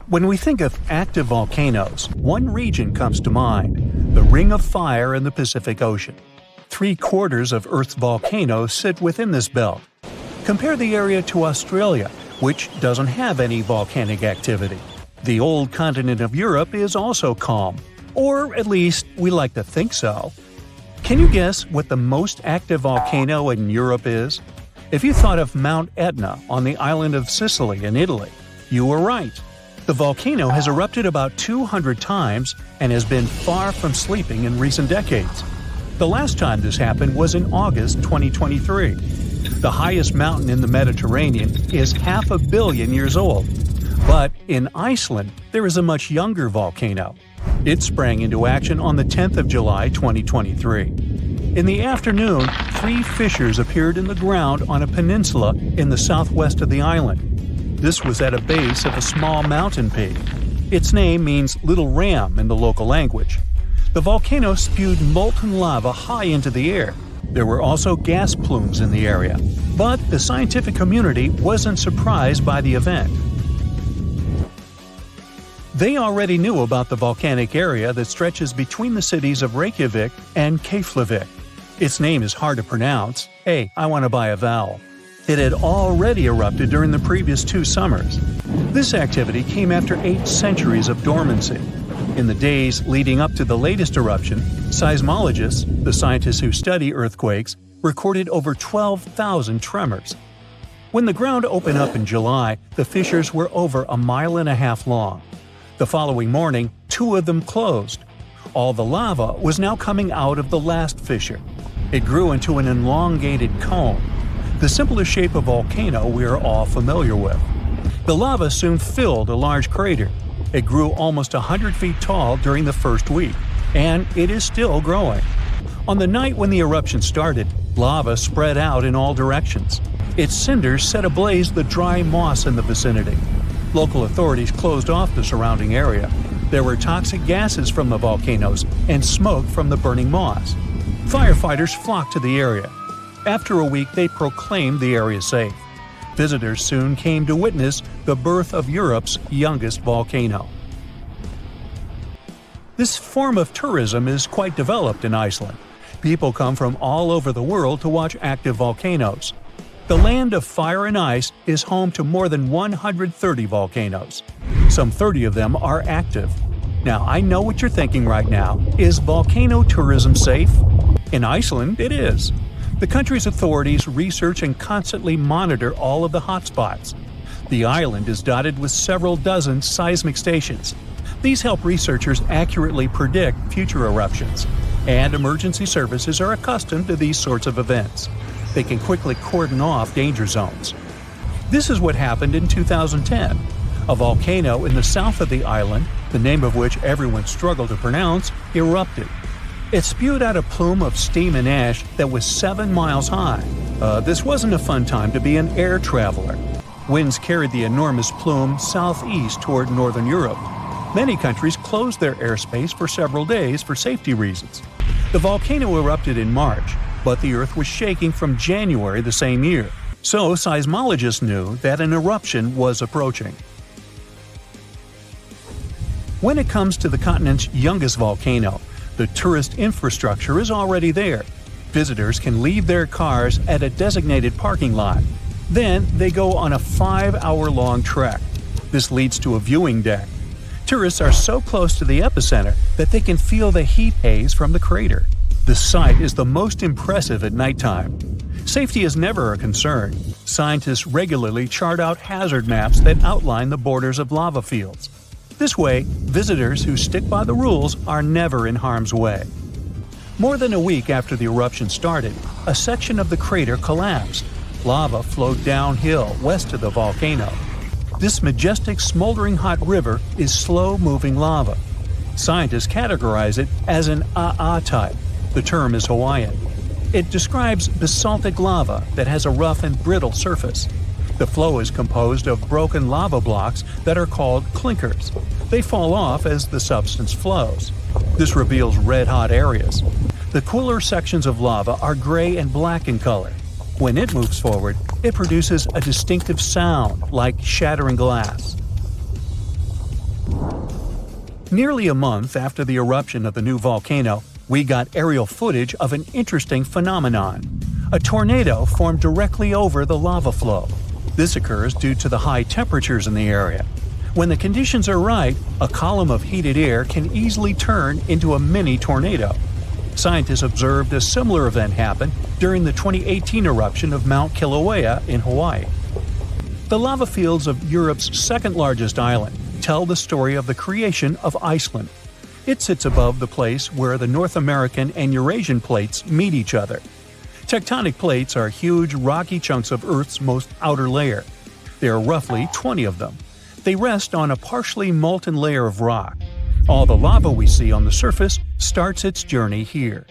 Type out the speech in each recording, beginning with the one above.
When we think of active volcanoes, one region comes to mind: the Ring of Fire in the Pacific Ocean. 3/4 of Earth's volcanoes sit within this belt. Compare the area to Australia, which doesn't have any volcanic activity. The old continent of Europe is also calm, or at least we like to think so. Can you guess what the most active volcano in Europe is? If you thought of Mount Etna on the island of Sicily in Italy, you were right. The volcano has erupted about 200 times and has been far from sleeping in recent decades. The last time this happened was in August 2023. The highest mountain in the Mediterranean is 500 million years old. But in Iceland, there is a much younger volcano. It sprang into action on the 10th of July 2023. In the afternoon, 3 fissures appeared in the ground on a peninsula in the southwest of the island. This was at a base of a small mountain peak. Its name means Little Ram in the local language. The volcano spewed molten lava high into the air. There were also gas plumes in the area. But the scientific community wasn't surprised by the event. They already knew about the volcanic area that stretches between the cities of Reykjavik and Keflavik. Its name is hard to pronounce. Hey, I want to buy a vowel. It had already erupted during the previous 2 summers. This activity came after 8 centuries of dormancy. In the days leading up to the latest eruption, seismologists, the scientists who study earthquakes, recorded over 12,000 tremors. When the ground opened up in July, the fissures were over 1.5 miles long. The following morning, 2 of them closed. All the lava was now coming out of the last fissure. It grew into an elongated cone, the simplest shape of volcano we are all familiar with. The lava soon filled a large crater. It grew almost 100 feet tall during the first week, and it is still growing. On the night when the eruption started, lava spread out in all directions. Its cinders set ablaze the dry moss in the vicinity. Local authorities closed off the surrounding area. There were toxic gases from the volcanoes and smoke from the burning moss. Firefighters flocked to the area. After a week, they proclaimed the area safe. Visitors soon came to witness the birth of Europe's youngest volcano. This form of tourism is quite developed in Iceland. People come from all over the world to watch active volcanoes. The land of fire and ice is home to more than 130 volcanoes. Some 30 of them are active. Now, I know what you're thinking right now. Is volcano tourism safe? In Iceland, it is. The country's authorities research and constantly monitor all of the hotspots. The island is dotted with several dozen seismic stations. These help researchers accurately predict future eruptions, and emergency services are accustomed to these sorts of events. They can quickly cordon off danger zones. This is what happened in 2010. A volcano in the south of the island, the name of which everyone struggled to pronounce, erupted. It spewed out a plume of steam and ash that was 7 miles high. This wasn't a fun time to be an air traveler. Winds carried the enormous plume southeast toward northern Europe. Many countries closed their airspace for several days for safety reasons. The volcano erupted in March, but the Earth was shaking from January the same year, so seismologists knew that an eruption was approaching. When it comes to the continent's youngest volcano, the tourist infrastructure is already there. Visitors can leave their cars at a designated parking lot. Then they go on a 5-hour-long trek. This leads to a viewing deck. Tourists are so close to the epicenter that they can feel the heat haze from the crater. The sight is the most impressive at nighttime. Safety is never a concern. Scientists regularly chart out hazard maps that outline the borders of lava fields. This way, visitors who stick by the rules are never in harm's way. More than a week after the eruption started, a section of the crater collapsed. Lava flowed downhill west of the volcano. This majestic smoldering hot river is slow-moving lava. Scientists categorize it as an AA type. The term is Hawaiian. It describes basaltic lava that has a rough and brittle surface. The flow is composed of broken lava blocks that are called clinkers. They fall off as the substance flows. This reveals red-hot areas. The cooler sections of lava are gray and black in color. When it moves forward, it produces a distinctive sound like shattering glass. Nearly a month after the eruption of the new volcano, we got aerial footage of an interesting phenomenon. A tornado formed directly over the lava flow. This occurs due to the high temperatures in the area. When the conditions are right, a column of heated air can easily turn into a mini tornado. Scientists observed a similar event happen during the 2018 eruption of Mount Kilauea in Hawaii. The lava fields of Europe's second-largest island tell the story of the creation of Iceland. It sits above the place where the North American and Eurasian plates meet each other. Tectonic plates are huge, rocky chunks of Earth's most outer layer. There are roughly 20 of them. They rest on a partially molten layer of rock. All the lava we see on the surface starts its journey here.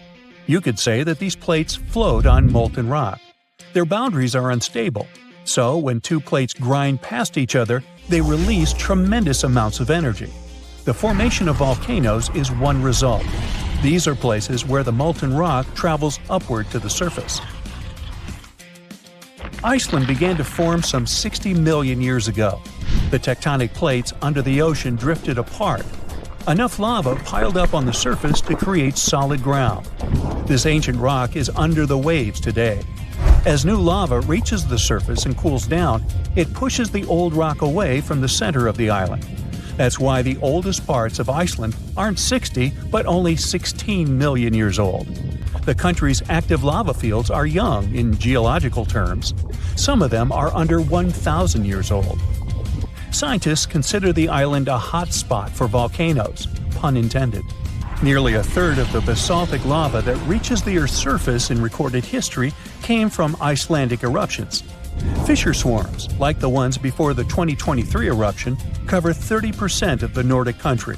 You could say that these plates float on molten rock. Their boundaries are unstable, so when two plates grind past each other, they release tremendous amounts of energy. The formation of volcanoes is one result. These are places where the molten rock travels upward to the surface. Iceland began to form some 60 million years ago. The tectonic plates under the ocean drifted apart. Enough lava piled up on the surface to create solid ground. This ancient rock is under the waves today. As new lava reaches the surface and cools down, it pushes the old rock away from the center of the island. That's why the oldest parts of Iceland aren't 60, but only 16 million years old. The country's active lava fields are young in geological terms. Some of them are under 1,000 years old. Scientists consider the island a hotspot for volcanoes, pun intended. Nearly a third of the basaltic lava that reaches the Earth's surface in recorded history came from Icelandic eruptions. Fissure swarms, like the ones before the 2023 eruption, cover 30% of the Nordic country.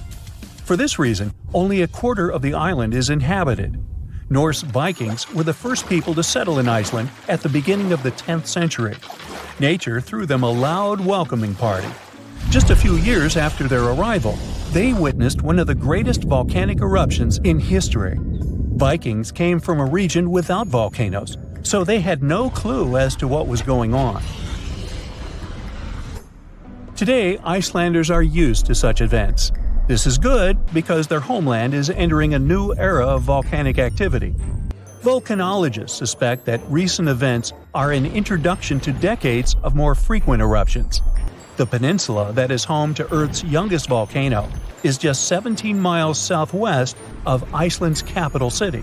For this reason, only a quarter of the island is inhabited. Norse Vikings were the first people to settle in Iceland at the beginning of the 10th century. Nature threw them a loud welcoming party. Just a few years after their arrival, they witnessed one of the greatest volcanic eruptions in history. Vikings came from a region without volcanoes, so they had no clue as to what was going on. Today, Icelanders are used to such events. This is good because their homeland is entering a new era of volcanic activity. Volcanologists suspect that recent events are an introduction to decades of more frequent eruptions. The peninsula that is home to Earth's youngest volcano is just 17 miles southwest of Iceland's capital city.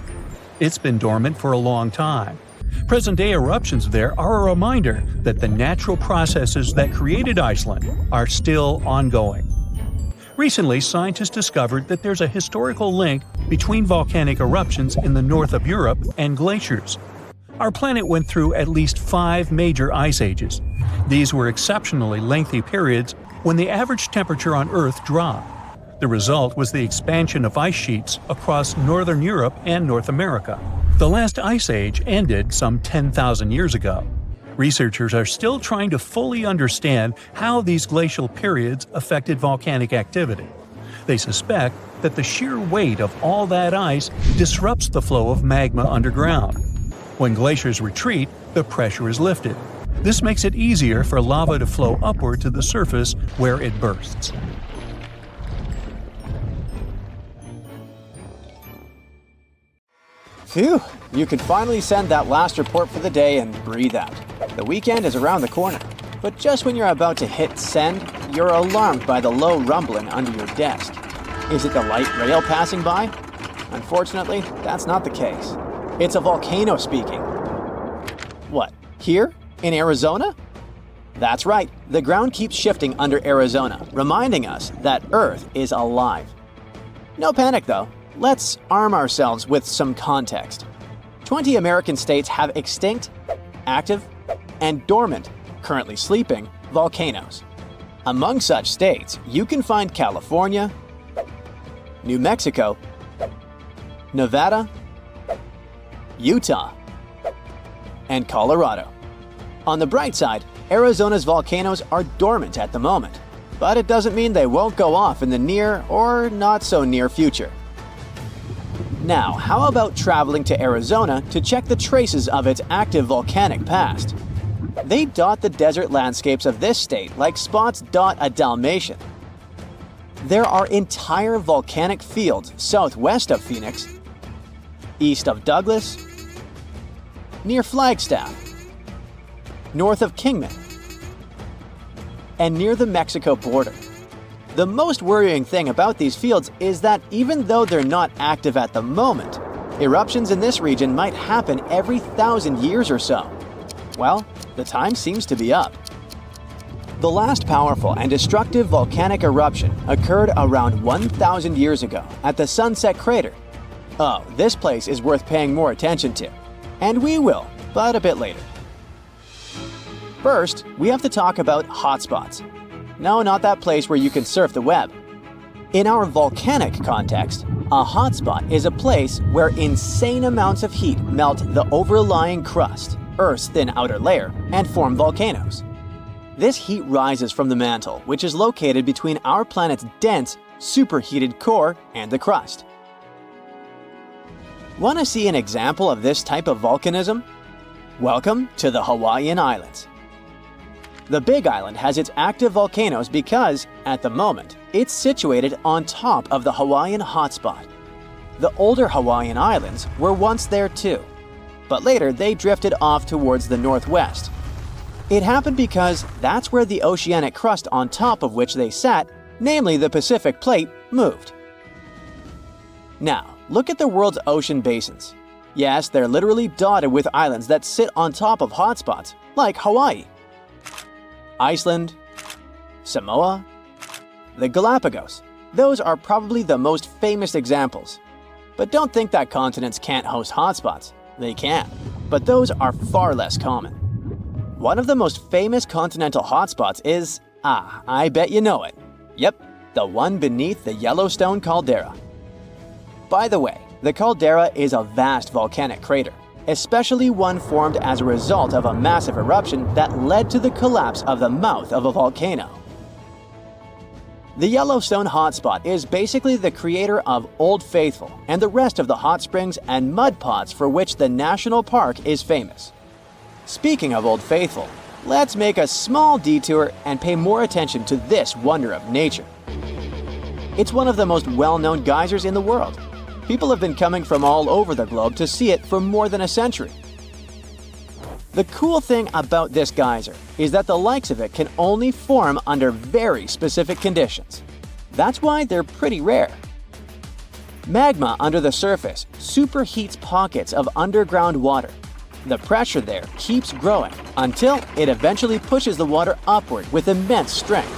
It's been dormant for a long time. Present-day eruptions there are a reminder that the natural processes that created Iceland are still ongoing. Recently, scientists discovered that there's a historical link between volcanic eruptions in the north of Europe and glaciers. Our planet went through at least 5 major ice ages. These were exceptionally lengthy periods when the average temperature on Earth dropped. The result was the expansion of ice sheets across northern Europe and North America. The last ice age ended some 10,000 years ago. Researchers are still trying to fully understand how these glacial periods affected volcanic activity. They suspect that the sheer weight of all that ice disrupts the flow of magma underground. When glaciers retreat, the pressure is lifted. This makes it easier for lava to flow upward to the surface where it bursts. Phew! You could finally send that last report for the day and breathe out. The weekend is around the corner. But just when you're about to hit send, you're alarmed by the low rumbling under your desk. Is it the light rail passing by? Unfortunately, that's not the case. It's a volcano speaking. What, here? In Arizona? That's right, the ground keeps shifting under Arizona, reminding us that Earth is alive. No panic though. Let's arm ourselves with some context. 20 American states have extinct, active, and dormant, currently sleeping, volcanoes. Among such states, you can find California, New Mexico, Nevada, Utah, and Colorado. On the bright side, Arizona's volcanoes are dormant at the moment, but it doesn't mean they won't go off in the near or not so near future. Now, how about traveling to Arizona to check the traces of its active volcanic past? They dot the desert landscapes of this state like spots dot a Dalmatian. There are entire volcanic fields southwest of Phoenix, east of Douglas, near Flagstaff, north of Kingman, and near the Mexico border. The most worrying thing about these fields is that even though they're not active at the moment, eruptions in this region might happen every 1,000 years or so. Well, the time seems to be up. The last powerful and destructive volcanic eruption occurred around 1,000 years ago at the Sunset Crater. Oh, this place is worth paying more attention to. And we will, but a bit later. First, we have to talk about hotspots. No, not that place where you can surf the web. In our volcanic context, a hotspot is a place where insane amounts of heat melt the overlying crust, Earth's thin outer layer, and form volcanoes. This heat rises from the mantle, which is located between our planet's dense, superheated core and the crust. Want to see an example of this type of volcanism? Welcome to the Hawaiian Islands. The Big Island has its active volcanoes because, at the moment, it's situated on top of the Hawaiian hotspot. The older Hawaiian Islands were once there too, but later they drifted off towards the northwest. It happened because that's where the oceanic crust on top of which they sat, namely the Pacific Plate, moved. Now, look at the world's ocean basins. Yes, they're literally dotted with islands that sit on top of hotspots, like Hawaii, Iceland, Samoa, the Galapagos. Those are probably the most famous examples. But don't think that continents can't host hotspots. They can, but those are far less common. One of the most famous continental hotspots is, I bet you know it. Yep, the one beneath the Yellowstone caldera. By the way, the caldera is a vast volcanic crater, especially one formed as a result of a massive eruption that led to the collapse of the mouth of a volcano. The Yellowstone hotspot is basically the creator of Old Faithful and the rest of the hot springs and mud pots for which the national park is famous. Speaking of Old Faithful, let's make a small detour and pay more attention to this wonder of nature. It's one of the most well-known geysers in the world. People have been coming from all over the globe to see it for more than a century. The cool thing about this geyser is that the likes of it can only form under very specific conditions. That's why they're pretty rare. Magma under the surface superheats pockets of underground water. The pressure there keeps growing until it eventually pushes the water upward with immense strength.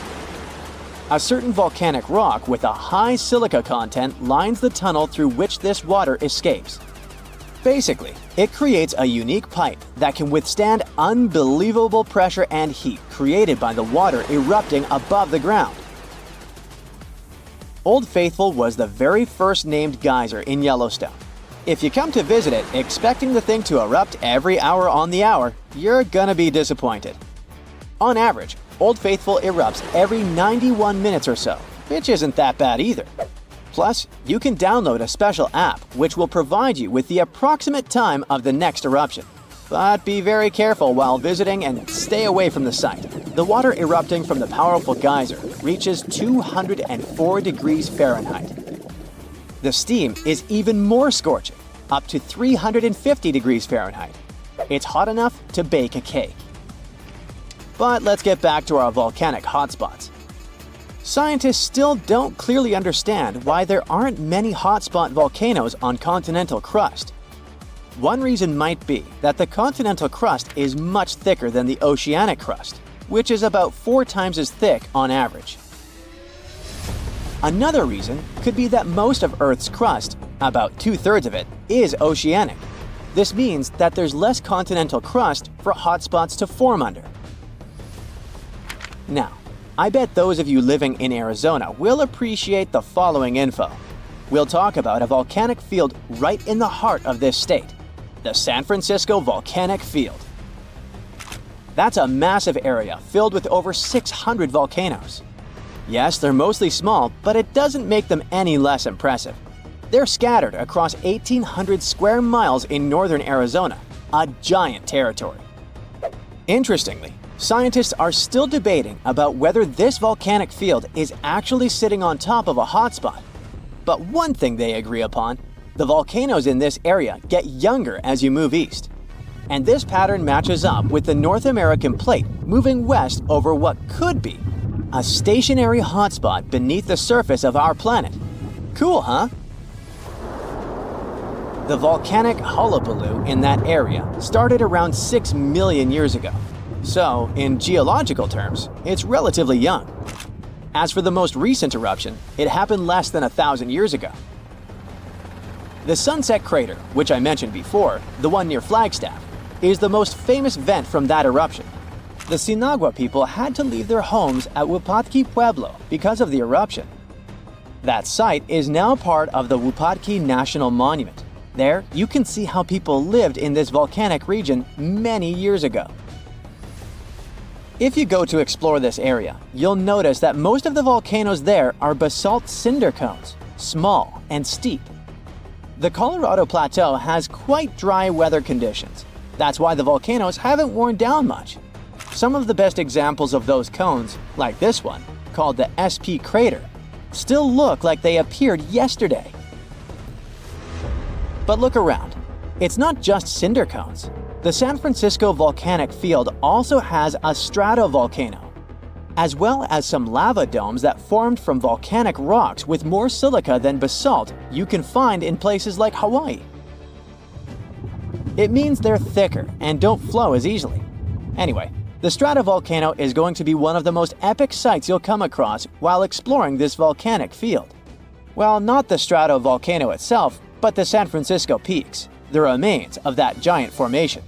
A certain volcanic rock with a high silica content lines the tunnel through which this water escapes. Basically, it creates a unique pipe that can withstand unbelievable pressure and heat created by the water erupting above the ground. Old Faithful was the very first named geyser in Yellowstone. If you come to visit it expecting the thing to erupt every hour on the hour, you're gonna be disappointed. On average, Old Faithful erupts every 91 minutes or so, which isn't that bad either. Plus, you can download a special app which will provide you with the approximate time of the next eruption. But be very careful while visiting and stay away from the site. The water erupting from the powerful geyser reaches 204 degrees Fahrenheit. The steam is even more scorching, up to 350 degrees Fahrenheit. It's hot enough to bake a cake. But let's get back to our volcanic hotspots. Scientists still don't clearly understand why there aren't many hotspot volcanoes on continental crust. One reason might be that the continental crust is much thicker than the oceanic crust, which is about 4 times as thick on average. Another reason could be that most of Earth's crust, about 2/3 of it, is oceanic. This means that there's less continental crust for hotspots to form under. Now, I bet those of you living in Arizona will appreciate the following info. We'll talk about a volcanic field right in the heart of this state, the San Francisco Volcanic Field. That's a massive area filled with over 600 volcanoes. Yes, they're mostly small, but it doesn't make them any less impressive. They're scattered across 1,800 square miles in northern Arizona, a giant territory. Interestingly, Scientists are still debating about whether this volcanic field is actually sitting on top of a hotspot. But one thing they agree upon: the volcanoes in this area get younger as you move east. And this pattern matches up with the North American plate moving west over what could be a stationary hotspot beneath the surface of our planet. Cool, huh? The volcanic hullabaloo in that area started around 6 million years ago. So, in geological terms, it's relatively young. As for the most recent eruption, it happened less than 1,000 years ago. The Sunset Crater, which I mentioned before, the one near Flagstaff, is the most famous vent from that eruption. The Sinagua people had to leave their homes at Wupatki Pueblo because of the eruption. That site is now part of the Wupatki National Monument. There, you can see how people lived in this volcanic region many years ago. If you go to explore this area, you'll notice that most of the volcanoes there are basalt cinder cones, small and steep. The Colorado Plateau has quite dry weather conditions. That's why the volcanoes haven't worn down much. Some of the best examples of those cones, like this one, called the SP crater, still look like they appeared yesterday. But look around. It's not just cinder cones. The San Francisco volcanic field also has a stratovolcano, as well as some lava domes that formed from volcanic rocks with more silica than basalt you can find in places like Hawaii. It means they're thicker and don't flow as easily. Anyway, the stratovolcano is going to be one of the most epic sights you'll come across while exploring this volcanic field. Well, not the stratovolcano itself, but the San Francisco peaks, the remains of that giant formation.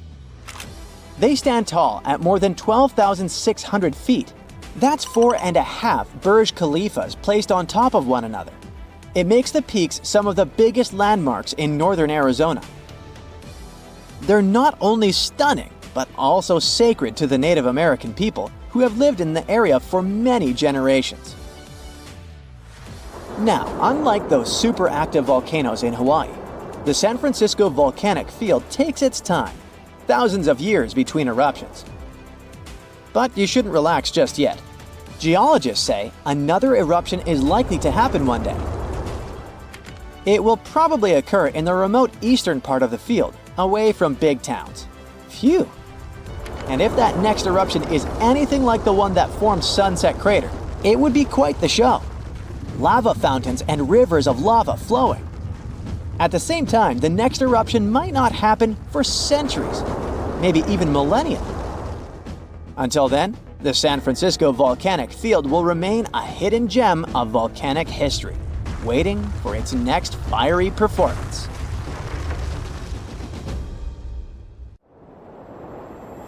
They stand tall at more than 12,600 feet. That's 4.5 Burj Khalifas placed on top of one another. It makes the peaks some of the biggest landmarks in northern Arizona. They're not only stunning, but also sacred to the Native American people who have lived in the area for many generations. Now, unlike those super active volcanoes in Hawaii, the San Francisco volcanic field takes its time, thousands of years between eruptions. But you shouldn't relax just yet. Geologists say another eruption is likely to happen one day. It will probably occur in the remote eastern part of the field, away from big towns. Phew! And if that next eruption is anything like the one that formed Sunset Crater, it would be quite the show. Lava fountains and rivers of lava flowing. At the same time, the next eruption might not happen for centuries, maybe even millennia. Until then, the San Francisco volcanic field will remain a hidden gem of volcanic history, waiting for its next fiery performance.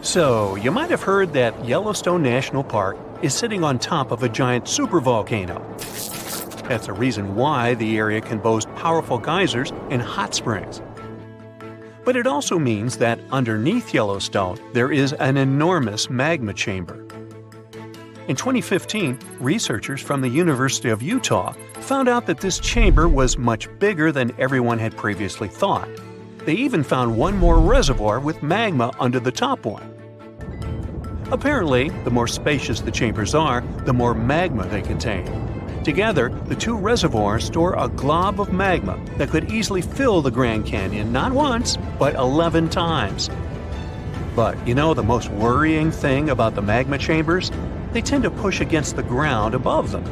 So, you might have heard that Yellowstone National Park is sitting on top of a giant supervolcano. That's the reason why the area can boast powerful geysers and hot springs. But it also means that underneath Yellowstone, there is an enormous magma chamber. In 2015, researchers from the University of Utah found out that this chamber was much bigger than everyone had previously thought. They even found one more reservoir with magma under the top one. Apparently, the more spacious the chambers are, the more magma they contain. Together, the two reservoirs store a glob of magma that could easily fill the Grand Canyon not once, but 11 times. But you know the most worrying thing about the magma chambers? They tend to push against the ground above them.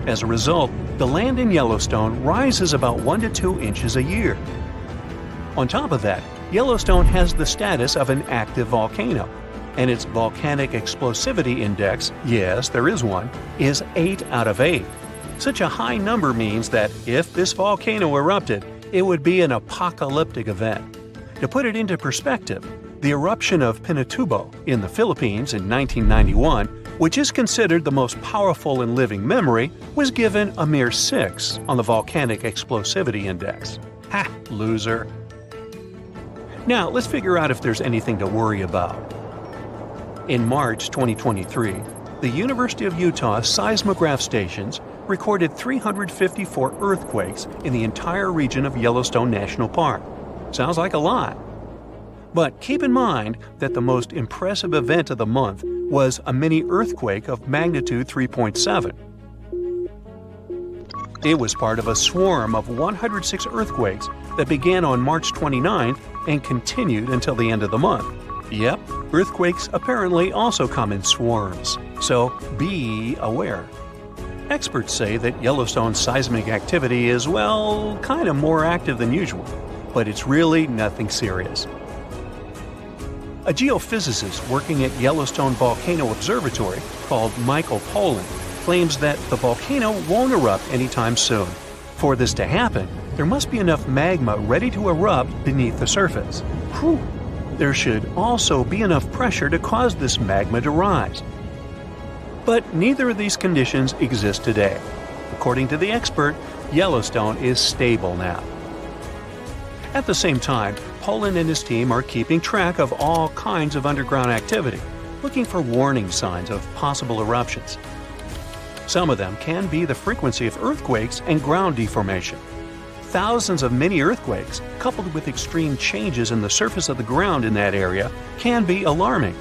As a result, the land in Yellowstone rises about 1 to 2 inches a year. On top of that, Yellowstone has the status of an active volcano, and its volcanic explosivity index, yes, there is one, is 8 out of 8. Such a high number means that if this volcano erupted, it would be an apocalyptic event. To put it into perspective, the eruption of Pinatubo in the Philippines in 1991, which is considered the most powerful in living memory, was given a mere 6 on the volcanic explosivity index. Ha, loser. Now, let's figure out if there's anything to worry about. In March 2023, the University of Utah seismograph stations recorded 354 earthquakes in the entire region of Yellowstone National Park. Sounds like a lot. But keep in mind that the most impressive event of the month was a mini earthquake of magnitude 3.7. It was part of a swarm of 106 earthquakes that began on March 29th and continued until the end of the month. Yep, earthquakes apparently also come in swarms, so be aware. Experts say that Yellowstone's seismic activity is, well, kind of more active than usual, but it's really nothing serious. A geophysicist working at Yellowstone Volcano Observatory called Michael Pollan claims that the volcano won't erupt anytime soon. For this to happen, there must be enough magma ready to erupt beneath the surface. Whew. There should also be enough pressure to cause this magma to rise. But neither of these conditions exist today. According to the expert, Yellowstone is stable now. At the same time, Pollan and his team are keeping track of all kinds of underground activity, looking for warning signs of possible eruptions. Some of them can be the frequency of earthquakes and ground deformation. Thousands of mini earthquakes, coupled with extreme changes in the surface of the ground in that area, can be alarming.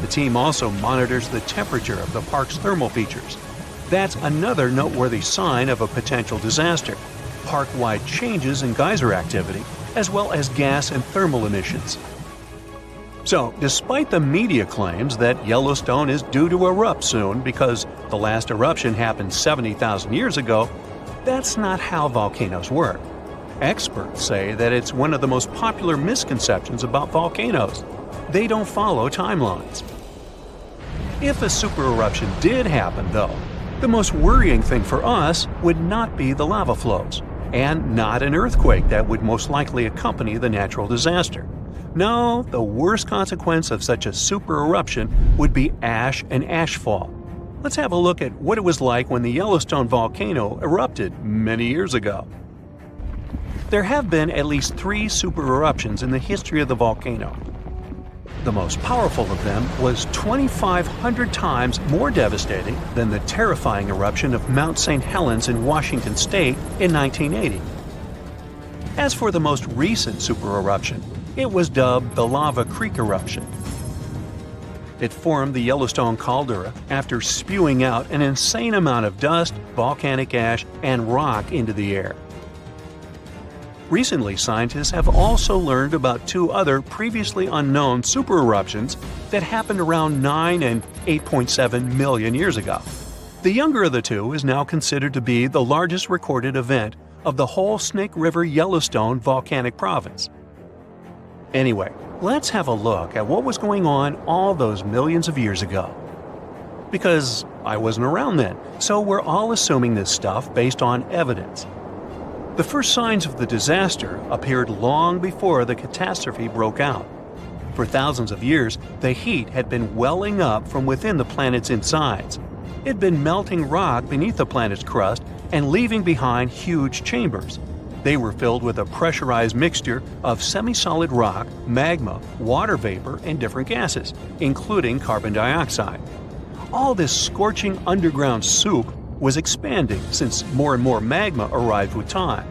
The team also monitors the temperature of the park's thermal features. That's another noteworthy sign of a potential disaster: park-wide changes in geyser activity, as well as gas and thermal emissions. So, despite the media claims that Yellowstone is due to erupt soon because the last eruption happened 70,000 years ago, that's not how volcanoes work. Experts say that it's one of the most popular misconceptions about volcanoes. They don't follow timelines. If a supereruption did happen, though, the most worrying thing for us would not be the lava flows, and not an earthquake that would most likely accompany the natural disaster. No, the worst consequence of such a supereruption would be ash and ashfall. Let's have a look at what it was like when the Yellowstone volcano erupted many years ago. There have been at least 3 supereruptions in the history of the volcano. The most powerful of them was 2,500 times more devastating than the terrifying eruption of Mount St. Helens in Washington state in 1980. As for the most recent supereruption, it was dubbed the Lava Creek eruption. It formed the Yellowstone caldera after spewing out an insane amount of dust, volcanic ash, and rock into the air. Recently, scientists have also learned about 2 other previously unknown supereruptions that happened around 9 and 8.7 million years ago. The younger of the 2 is now considered to be the largest recorded event of the whole Snake River Yellowstone volcanic province. Anyway, let's have a look at what was going on all those millions of years ago. Because I wasn't around then, so we're all assuming this stuff based on evidence. The first signs of the disaster appeared long before the catastrophe broke out. For thousands of years, the heat had been welling up from within the planet's insides. It had been melting rock beneath the planet's crust and leaving behind huge chambers. They were filled with a pressurized mixture of semi-solid rock, magma, water vapor, and different gases, including carbon dioxide. All this scorching underground soup was expanding since more and more magma arrived with time.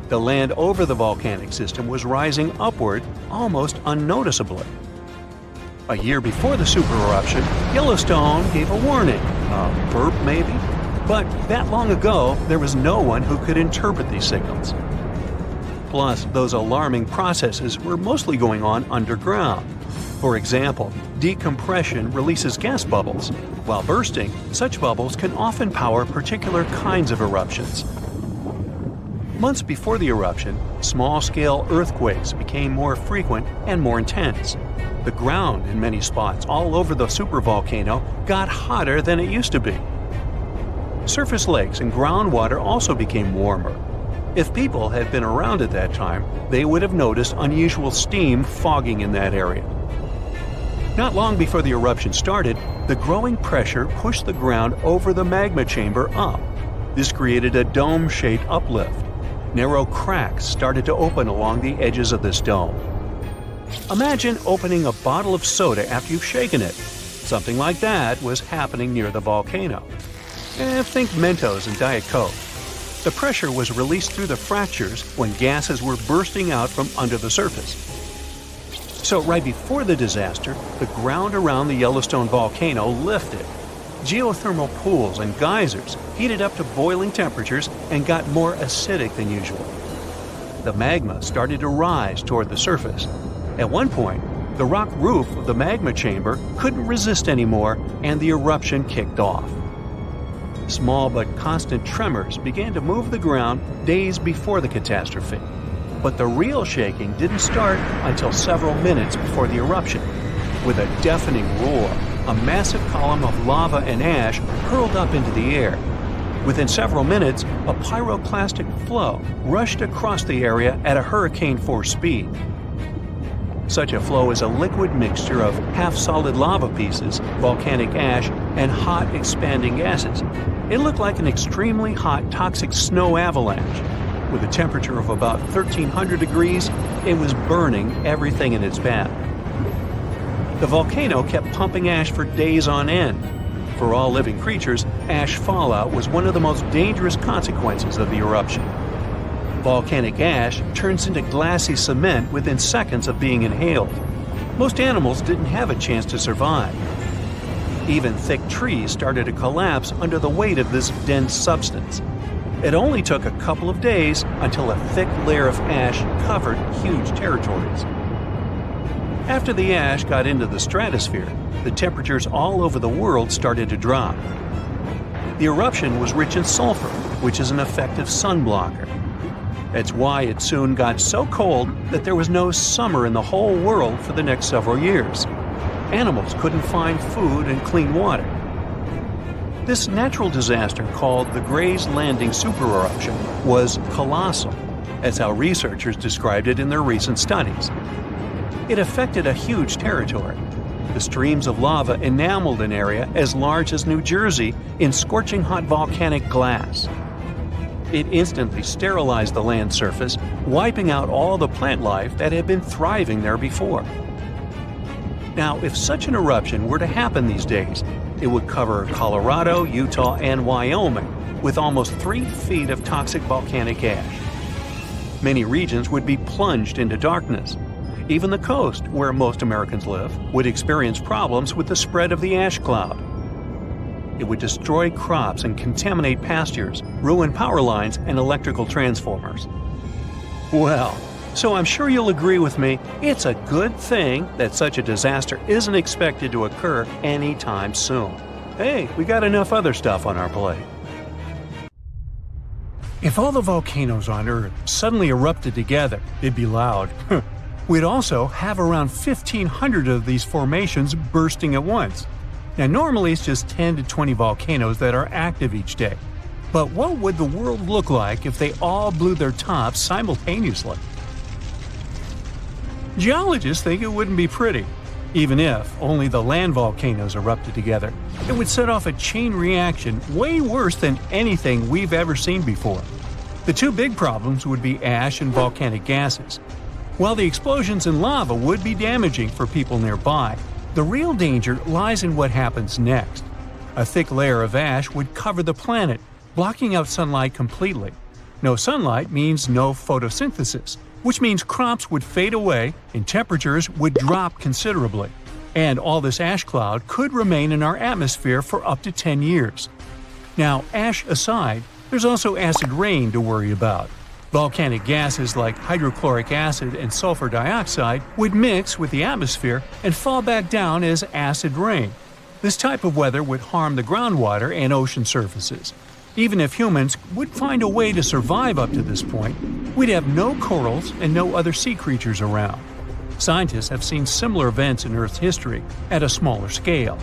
The land over the volcanic system was rising upward almost unnoticeably. A year before the supereruption, Yellowstone gave a warning, a burp maybe, but that long ago there was no one who could interpret these signals. Plus, those alarming processes were mostly going on underground. For example, decompression releases gas bubbles. While bursting, such bubbles can often power particular kinds of eruptions. Months before the eruption, small-scale earthquakes became more frequent and more intense. The ground in many spots all over the supervolcano got hotter than it used to be. Surface lakes and groundwater also became warmer. If people had been around at that time, they would have noticed unusual steam fogging in that area. Not long before the eruption started, the growing pressure pushed the ground over the magma chamber up. This created a dome-shaped uplift. Narrow cracks started to open along the edges of this dome. Imagine opening a bottle of soda after you've shaken it. Something like that was happening near the volcano. Think Mentos and Diet Coke. The pressure was released through the fractures when gases were bursting out from under the surface. So right before the disaster, the ground around the Yellowstone volcano lifted. Geothermal pools and geysers heated up to boiling temperatures and got more acidic than usual. The magma started to rise toward the surface. At one point, the rock roof of the magma chamber couldn't resist anymore, and the eruption kicked off. Small but constant tremors began to move the ground days before the catastrophe. But the real shaking didn't start until several minutes before the eruption. With a deafening roar, a massive column of lava and ash hurled up into the air. Within several minutes, a pyroclastic flow rushed across the area at a hurricane-force speed. Such a flow is a liquid mixture of half-solid lava pieces, volcanic ash, and hot, expanding gases. It looked like an extremely hot, toxic snow avalanche. With a temperature of about 1,300 degrees, it was burning everything in its path. The volcano kept pumping ash for days on end. For all living creatures, ash fallout was one of the most dangerous consequences of the eruption. Volcanic ash turns into glassy cement within seconds of being inhaled. Most animals didn't have a chance to survive. Even thick trees started to collapse under the weight of this dense substance. It only took a couple of days until a thick layer of ash covered huge territories. After the ash got into the stratosphere, the temperatures all over the world started to drop. The eruption was rich in sulfur, which is an effective sunblocker. That's why it soon got so cold that there was no summer in the whole world for the next several years. Animals couldn't find food and clean water. This natural disaster, called the Gray's Landing supereruption, was colossal. That's how researchers described it in their recent studies. It affected a huge territory. The streams of lava enameled an area as large as New Jersey in scorching hot volcanic glass. It instantly sterilized the land surface, wiping out all the plant life that had been thriving there before. Now, if such an eruption were to happen these days, it would cover Colorado, Utah, and Wyoming with almost 3 feet of toxic volcanic ash. Many regions would be plunged into darkness. Even the coast, where most Americans live, would experience problems with the spread of the ash cloud. It would destroy crops and contaminate pastures, ruin power lines and electrical transformers. Well, so I'm sure you'll agree with me, it's a good thing that such a disaster isn't expected to occur anytime soon. Hey, we got enough other stuff on our plate. If all the volcanoes on Earth suddenly erupted together, it'd be loud. We'd also have around 1,500 of these formations bursting at once. Now, normally it's just 10 to 20 volcanoes that are active each day. But what would the world look like if they all blew their tops simultaneously? Geologists think it wouldn't be pretty. Even if only the land volcanoes erupted together, it would set off a chain reaction way worse than anything we've ever seen before. The two big problems would be ash and volcanic gases. While the explosions in lava would be damaging for people nearby, the real danger lies in what happens next. A thick layer of ash would cover the planet, blocking out sunlight completely. No sunlight means no photosynthesis, which means crops would fade away and temperatures would drop considerably. And all this ash cloud could remain in our atmosphere for up to 10 years. Now, ash aside, there's also acid rain to worry about. Volcanic gases like hydrochloric acid and sulfur dioxide would mix with the atmosphere and fall back down as acid rain. This type of weather would harm the groundwater and ocean surfaces. Even if humans would find a way to survive up to this point, we'd have no corals and no other sea creatures around. Scientists have seen similar events in Earth's history at a smaller scale.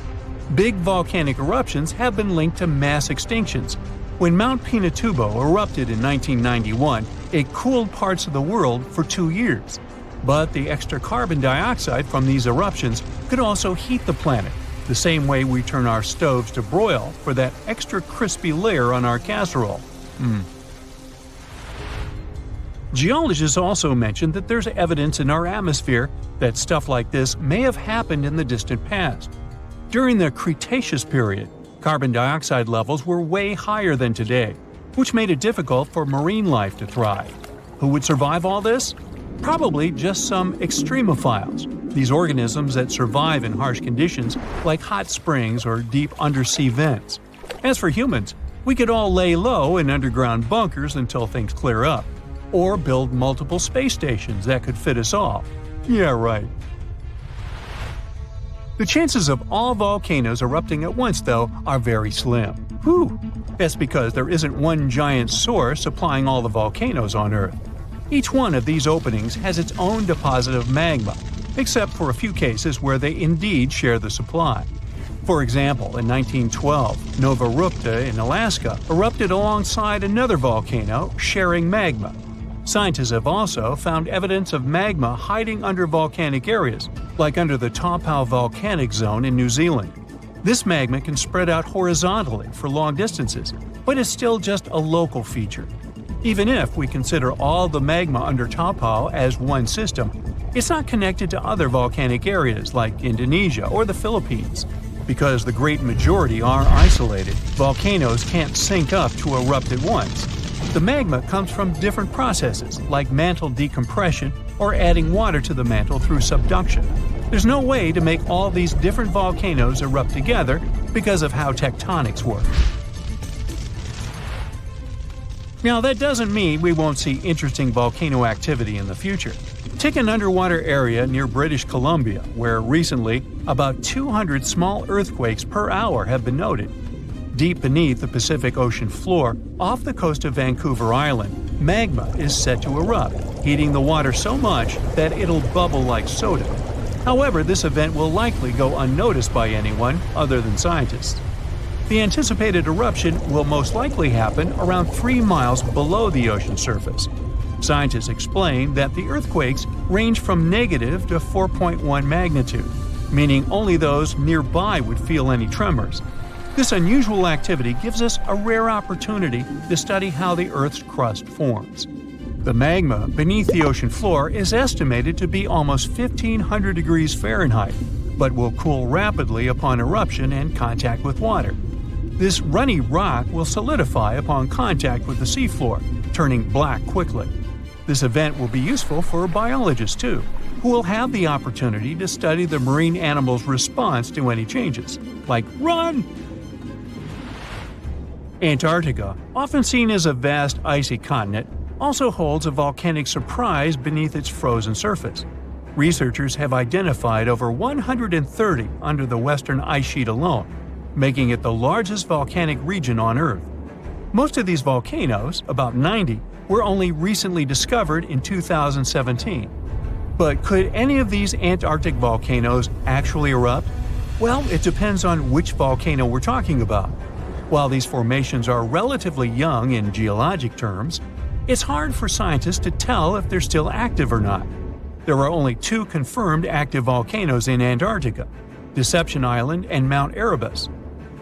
Big volcanic eruptions have been linked to mass extinctions. When Mount Pinatubo erupted in 1991, it cooled parts of the world for 2 years. But the extra carbon dioxide from these eruptions could also heat the planet, the same way we turn our stoves to broil for that extra crispy layer on our casserole. Geologists also mentioned that there's evidence in our atmosphere that stuff like this may have happened in the distant past. During the Cretaceous period, carbon dioxide levels were way higher than today, which made it difficult for marine life to thrive. Who would survive all this? Probably just some extremophiles. these organisms that survive in harsh conditions like hot springs or deep undersea vents. As for humans, we could all lay low in underground bunkers until things clear up, or build multiple space stations that could fit us all. Yeah, right. The chances of all volcanoes erupting at once, though, are very slim. Whew! That's because there isn't one giant source supplying all the volcanoes on Earth. Each one of these openings has its own deposit of magma, except for a few cases where they indeed share the supply. For example, in 1912, Nova Rupta in Alaska erupted alongside another volcano sharing magma. Scientists have also found evidence of magma hiding under volcanic areas, like under the Taupau volcanic zone in New Zealand. This magma can spread out horizontally for long distances, but is still just a local feature. Even if we consider all the magma under Taupau as one system, it's not connected to other volcanic areas like Indonesia or the Philippines. Because the great majority are isolated, volcanoes can't sync up to erupt at once. The magma comes from different processes, like mantle decompression or adding water to the mantle through subduction. There's no way to make all these different volcanoes erupt together because of how tectonics work. Now, that doesn't mean we won't see interesting volcano activity in the future. Take an underwater area near British Columbia, where recently about 200 small earthquakes per hour have been noted. Deep beneath the Pacific Ocean floor, off the coast of Vancouver Island, magma is set to erupt, heating the water so much that it'll bubble like soda. However, this event will likely go unnoticed by anyone other than scientists. The anticipated eruption will most likely happen around 3 miles below the ocean surface. Scientists explain that the earthquakes range from negative to 4.1 magnitude, meaning only those nearby would feel any tremors. This unusual activity gives us a rare opportunity to study how the Earth's crust forms. The magma beneath the ocean floor is estimated to be almost 1,500 degrees Fahrenheit, but will cool rapidly upon eruption and contact with water. This runny rock will solidify upon contact with the seafloor, turning black quickly. This event will be useful for biologists too, who will have the opportunity to study the marine animals' response to any changes, like run! Antarctica, often seen as a vast icy continent, also holds a volcanic surprise beneath its frozen surface. Researchers have identified over 130 under the western ice sheet alone, making it the largest volcanic region on Earth. Most of these volcanoes, about 90, were only recently discovered in 2017. But could any of these Antarctic volcanoes actually erupt? Well, it depends on which volcano we're talking about. While these formations are relatively young in geologic terms, it's hard for scientists to tell if they're still active or not. There are only 2 confirmed active volcanoes in Antarctica, Deception Island and Mount Erebus.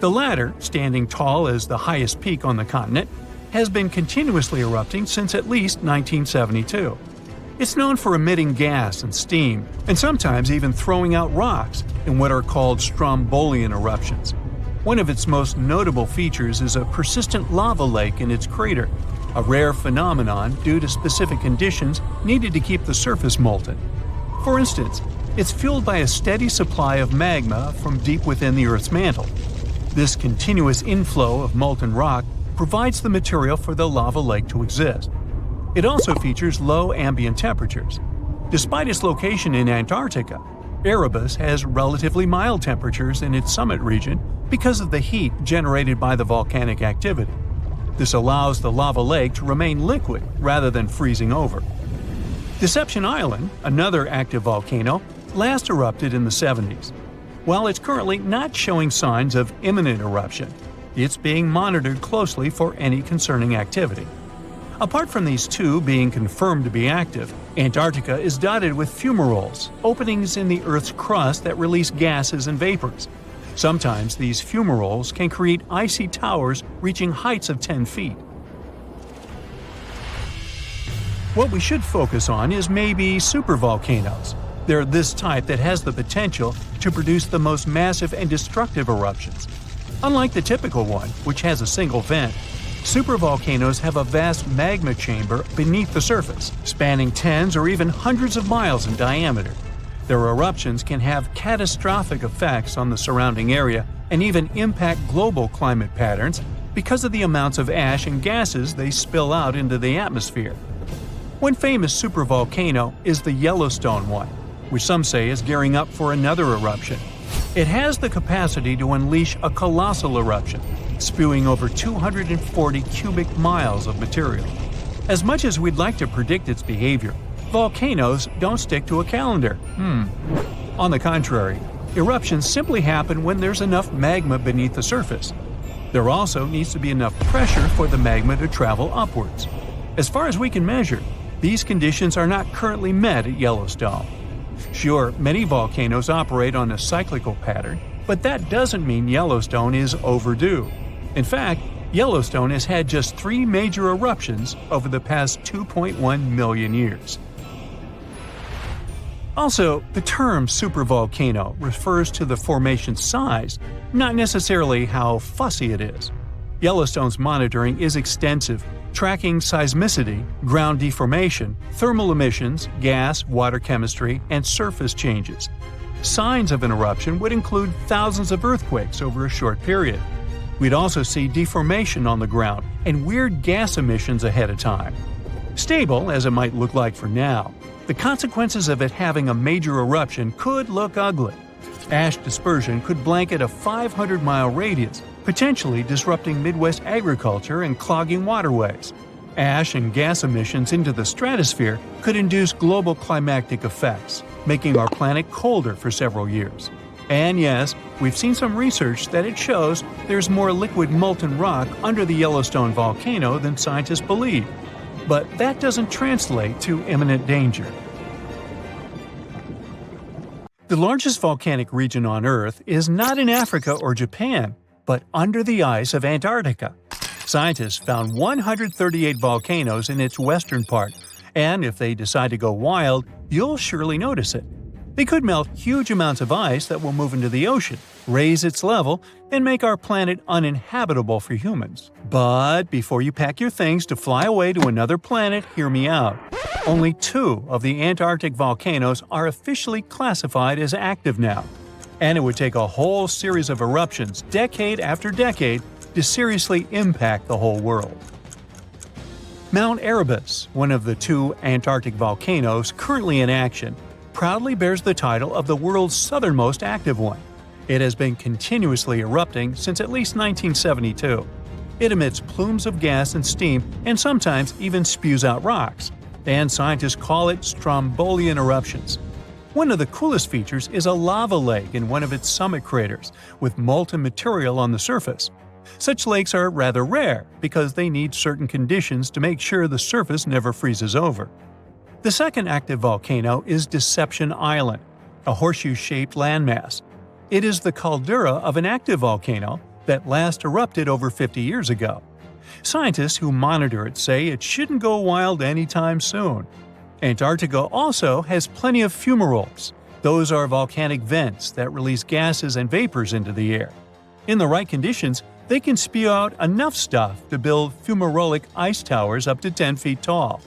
The latter, standing tall as the highest peak on the continent, has been continuously erupting since at least 1972. It's known for emitting gas and steam, and sometimes even throwing out rocks in what are called strombolian eruptions. One of its most notable features is a persistent lava lake in its crater, a rare phenomenon due to specific conditions needed to keep the surface molten. For instance, it's fueled by a steady supply of magma from deep within the Earth's mantle. This continuous inflow of molten rock provides the material for the lava lake to exist. It also features low ambient temperatures. Despite its location in Antarctica, Erebus has relatively mild temperatures in its summit region because of the heat generated by the volcanic activity. This allows the lava lake to remain liquid rather than freezing over. Deception Island, another active volcano, last erupted in the 70s. While it's currently not showing signs of imminent eruption, it's being monitored closely for any concerning activity. Apart from these 2 being confirmed to be active, Antarctica is dotted with fumaroles, openings in the Earth's crust that release gases and vapors. Sometimes these fumaroles can create icy towers reaching heights of 10 feet. What we should focus on is maybe supervolcanoes. They're this type that has the potential to produce the most massive and destructive eruptions. Unlike the typical one, which has a single vent, supervolcanoes have a vast magma chamber beneath the surface, spanning tens or even hundreds of miles in diameter. Their eruptions can have catastrophic effects on the surrounding area and even impact global climate patterns because of the amounts of ash and gases they spill out into the atmosphere. One famous supervolcano is the Yellowstone one, which some say is gearing up for another eruption. It has the capacity to unleash a colossal eruption, spewing over 240 cubic miles of material. As much as we'd like to predict its behavior, volcanoes don't stick to a calendar. On the contrary, eruptions simply happen when there's enough magma beneath the surface. There also needs to be enough pressure for the magma to travel upwards. As far as we can measure, these conditions are not currently met at Yellowstone. Sure, many volcanoes operate on a cyclical pattern, but that doesn't mean Yellowstone is overdue. In fact, Yellowstone has had just 3 major eruptions over the past 2.1 million years. Also, the term supervolcano refers to the formation's size, not necessarily how fussy it is. Yellowstone's monitoring is extensive, tracking seismicity, ground deformation, thermal emissions, gas, water chemistry, and surface changes. Signs of an eruption would include thousands of earthquakes over a short period. We'd also see deformation on the ground and weird gas emissions ahead of time. Stable as it might look like for now, the consequences of it having a major eruption could look ugly. Ash dispersion could blanket a 500-mile radius, potentially disrupting Midwest agriculture and clogging waterways. Ash and gas emissions into the stratosphere could induce global climatic effects, making our planet colder for several years. And yes, we've seen some research that it shows there's more liquid molten rock under the Yellowstone volcano than scientists believe. But that doesn't translate to imminent danger. The largest volcanic region on Earth is not in Africa or Japan, but under the ice of Antarctica. Scientists found 138 volcanoes in its western part, and if they decide to go wild, you'll surely notice it. They could melt huge amounts of ice that will move into the ocean, raise its level, and make our planet uninhabitable for humans. But before you pack your things to fly away to another planet, hear me out. Only 2 of the Antarctic volcanoes are officially classified as active now. And it would take a whole series of eruptions, decade after decade, to seriously impact the whole world. Mount Erebus, one of the 2 Antarctic volcanoes currently in action, proudly bears the title of the world's southernmost active one. It has been continuously erupting since at least 1972. It emits plumes of gas and steam and sometimes even spews out rocks, and scientists call it Strombolian eruptions. One of the coolest features is a lava lake in one of its summit craters, with molten material on the surface. Such lakes are rather rare because they need certain conditions to make sure the surface never freezes over. The second active volcano is Deception Island, a horseshoe-shaped landmass. It is the caldera of an active volcano that last erupted over 50 years ago. Scientists who monitor it say it shouldn't go wild anytime soon. Antarctica also has plenty of fumaroles. Those are volcanic vents that release gases and vapors into the air. In the right conditions, they can spew out enough stuff to build fumarolic ice towers up to 10 feet tall.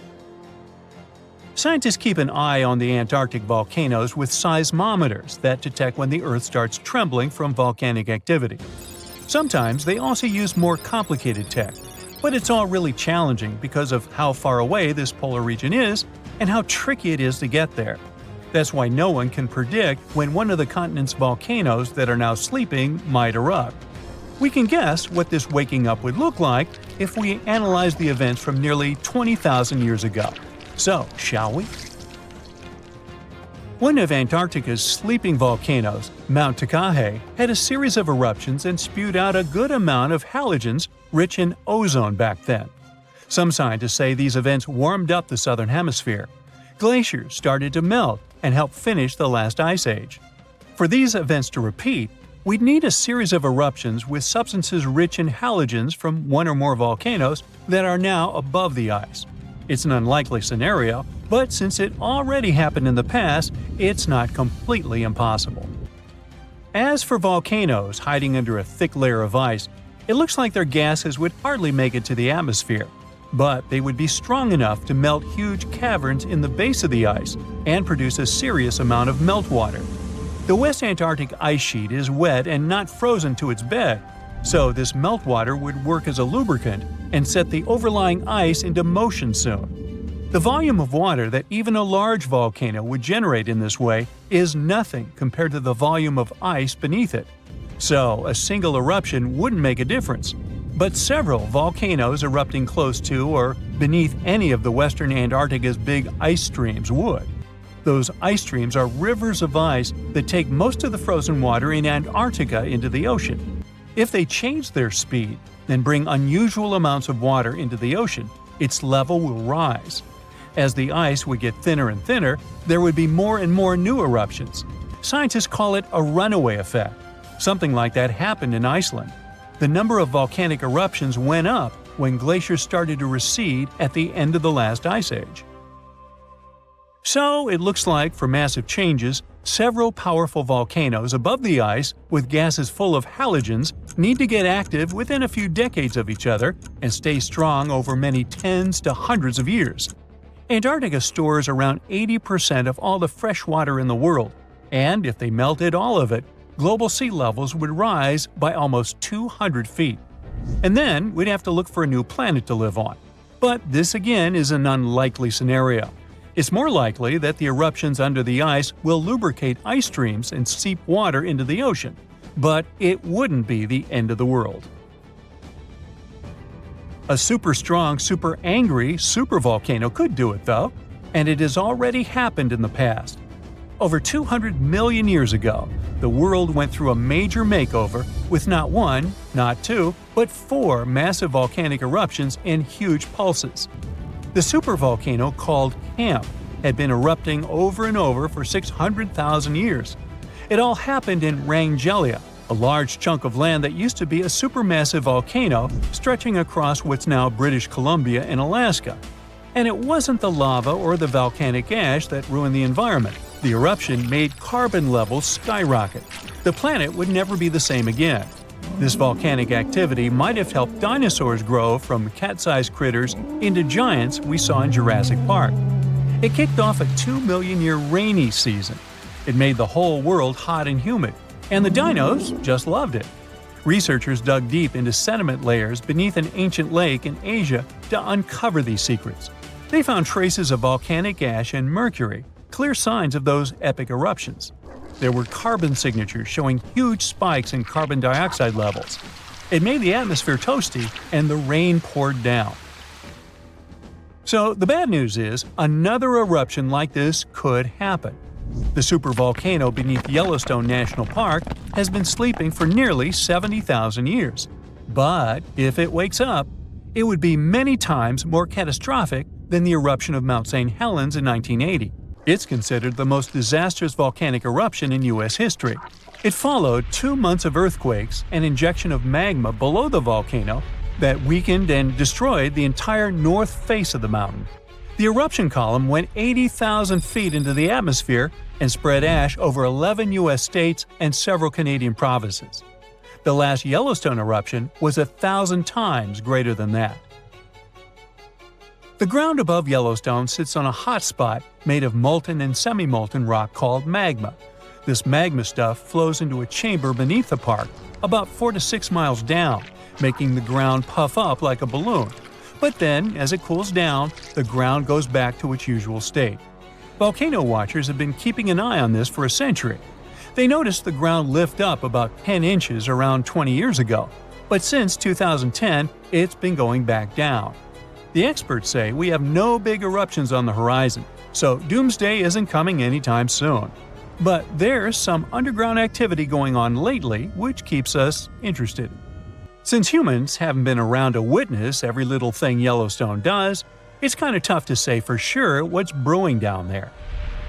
Scientists keep an eye on the Antarctic volcanoes with seismometers that detect when the Earth starts trembling from volcanic activity. Sometimes they also use more complicated tech, but it's all really challenging because of how far away this polar region is and how tricky it is to get there. That's why no one can predict when one of the continent's volcanoes that are now sleeping might erupt. We can guess what this waking up would look like if we analyze the events from nearly 20,000 years ago. So, shall we? One of Antarctica's sleeping volcanoes, Mount Takahe, had a series of eruptions and spewed out a good amount of halogens rich in ozone back then. Some scientists say these events warmed up the southern hemisphere. Glaciers started to melt and help finish the last ice age. For these events to repeat, we'd need a series of eruptions with substances rich in halogens from one or more volcanoes that are now above the ice. It's an unlikely scenario, but since it already happened in the past, it's not completely impossible. As for volcanoes hiding under a thick layer of ice, it looks like their gases would hardly make it to the atmosphere. but they would be strong enough to melt huge caverns in the base of the ice and produce a serious amount of meltwater. The West Antarctic ice sheet is wet and not frozen to its bed, so this meltwater would work as a lubricant and set the overlying ice into motion soon. The volume of water that even a large volcano would generate in this way is nothing compared to the volume of ice beneath it. So a single eruption wouldn't make a difference. But several volcanoes erupting close to or beneath any of the western Antarctica's big ice streams would. Those ice streams are rivers of ice that take most of the frozen water in Antarctica into the ocean. If they change their speed and bring unusual amounts of water into the ocean, its level will rise. As the ice would get thinner and thinner, there would be more and more new eruptions. Scientists call it a runaway effect. Something like that happened in Iceland. The number of volcanic eruptions went up when glaciers started to recede at the end of the last ice age. So it looks like, for massive changes, several powerful volcanoes above the ice with gases full of halogens need to get active within a few decades of each other and stay strong over many tens to hundreds of years. Antarctica stores around 80% of all the fresh water in the world, and if they melted all of it, global sea levels would rise by almost 200 feet. And then we'd have to look for a new planet to live on. But this again is an unlikely scenario. It's more likely that the eruptions under the ice will lubricate ice streams and seep water into the ocean, but it wouldn't be the end of the world. A super strong, super angry supervolcano could do it though, and it has already happened in the past. Over 200 million years ago, the world went through a major makeover with not one, not two, but 4 massive volcanic eruptions in huge pulses. The supervolcano called Camp had been erupting over and over for 600,000 years. It all happened in Wrangell, a large chunk of land that used to be a supermassive volcano stretching across what's now British Columbia and Alaska. And it wasn't the lava or the volcanic ash that ruined the environment. The eruption made carbon levels skyrocket. The planet would never be the same again. This volcanic activity might have helped dinosaurs grow from cat-sized critters into giants we saw in Jurassic Park. It kicked off a 2-million-year rainy season. It made the whole world hot and humid, and the dinos just loved it. Researchers dug deep into sediment layers beneath an ancient lake in Asia to uncover these secrets. They found traces of volcanic ash and mercury, clear signs of those epic eruptions. There were carbon signatures showing huge spikes in carbon dioxide levels. It made the atmosphere toasty, and the rain poured down. So the bad news is, another eruption like this could happen. The supervolcano beneath Yellowstone National Park has been sleeping for nearly 70,000 years. But if it wakes up, it would be many times more catastrophic than the eruption of Mount St. Helens in 1980. It's considered the most disastrous volcanic eruption in U.S. history. It followed 2 months of earthquakes and injection of magma below the volcano that weakened and destroyed the entire north face of the mountain. The eruption column went 80,000 feet into the atmosphere and spread ash over 11 U.S. states and several Canadian provinces. The last Yellowstone eruption was 1,000 times greater than that. The ground above Yellowstone sits on a hotspot made of molten and semi-molten rock called magma. This magma stuff flows into a chamber beneath the park, about 4 to 6 miles down, making the ground puff up like a balloon. But then, as it cools down, the ground goes back to its usual state. Volcano watchers have been keeping an eye on this for a century. They noticed the ground lift up about 10 inches around 20 years ago, but since 2010, it's been going back down. The experts say we have no big eruptions on the horizon, so doomsday isn't coming anytime soon. But there's some underground activity going on lately which keeps us interested. Since humans haven't been around to witness every little thing Yellowstone does, it's kind of tough to say for sure what's brewing down there.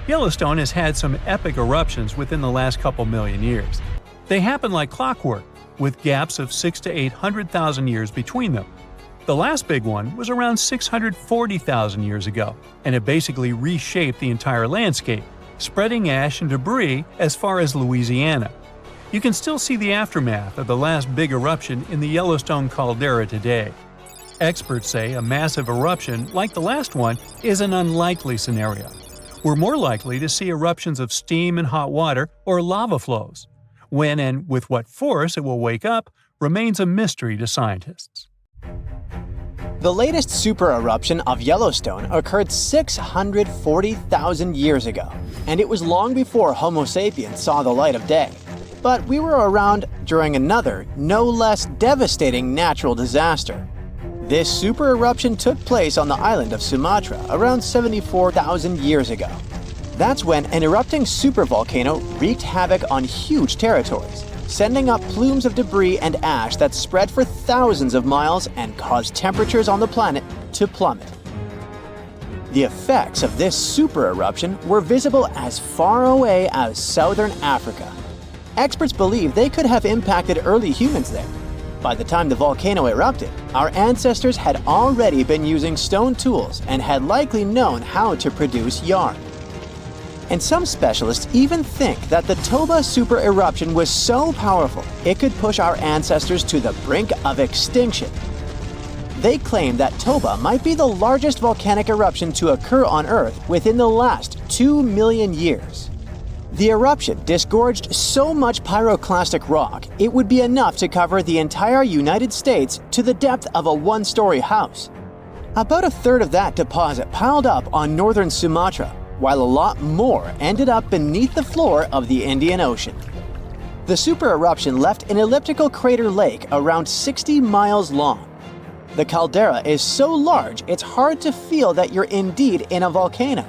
Yellowstone has had some epic eruptions within the last couple million years. They happen like clockwork, with gaps of 600,000 to 800,000 years between them. The last big one was around 640,000 years ago, and it basically reshaped the entire landscape, spreading ash and debris as far as Louisiana. You can still see the aftermath of the last big eruption in the Yellowstone caldera today. Experts say a massive eruption, like the last one, is an unlikely scenario. We're more likely to see eruptions of steam and hot water or lava flows. When and with what force it will wake up remains a mystery to scientists. The latest super eruption of Yellowstone occurred 640,000 years ago, and it was long before Homo sapiens saw the light of day. But we were around during another, no less devastating natural disaster. This super eruption took place on the island of Sumatra around 74,000 years ago. That's when an erupting supervolcano wreaked havoc on huge territories, sending up plumes of debris and ash that spread for thousands of miles and caused temperatures on the planet to plummet. The effects of this super eruption were visible as far away as southern Africa. Experts believe they could have impacted early humans there. By the time the volcano erupted, our ancestors had already been using stone tools and had likely known how to produce yarn. And some specialists even think that the Toba super eruption was so powerful it could push our ancestors to the brink of extinction. They claim that Toba might be the largest volcanic eruption to occur on Earth within the last 2 million years. The eruption disgorged so much pyroclastic rock it would be enough to cover the entire United States to the depth of a one-story house. About a third of that deposit piled up on northern Sumatra, while a lot more ended up beneath the floor of the Indian Ocean. The super eruption left an elliptical crater lake around 60 miles long. The caldera is so large it's hard to feel that you're indeed in a volcano.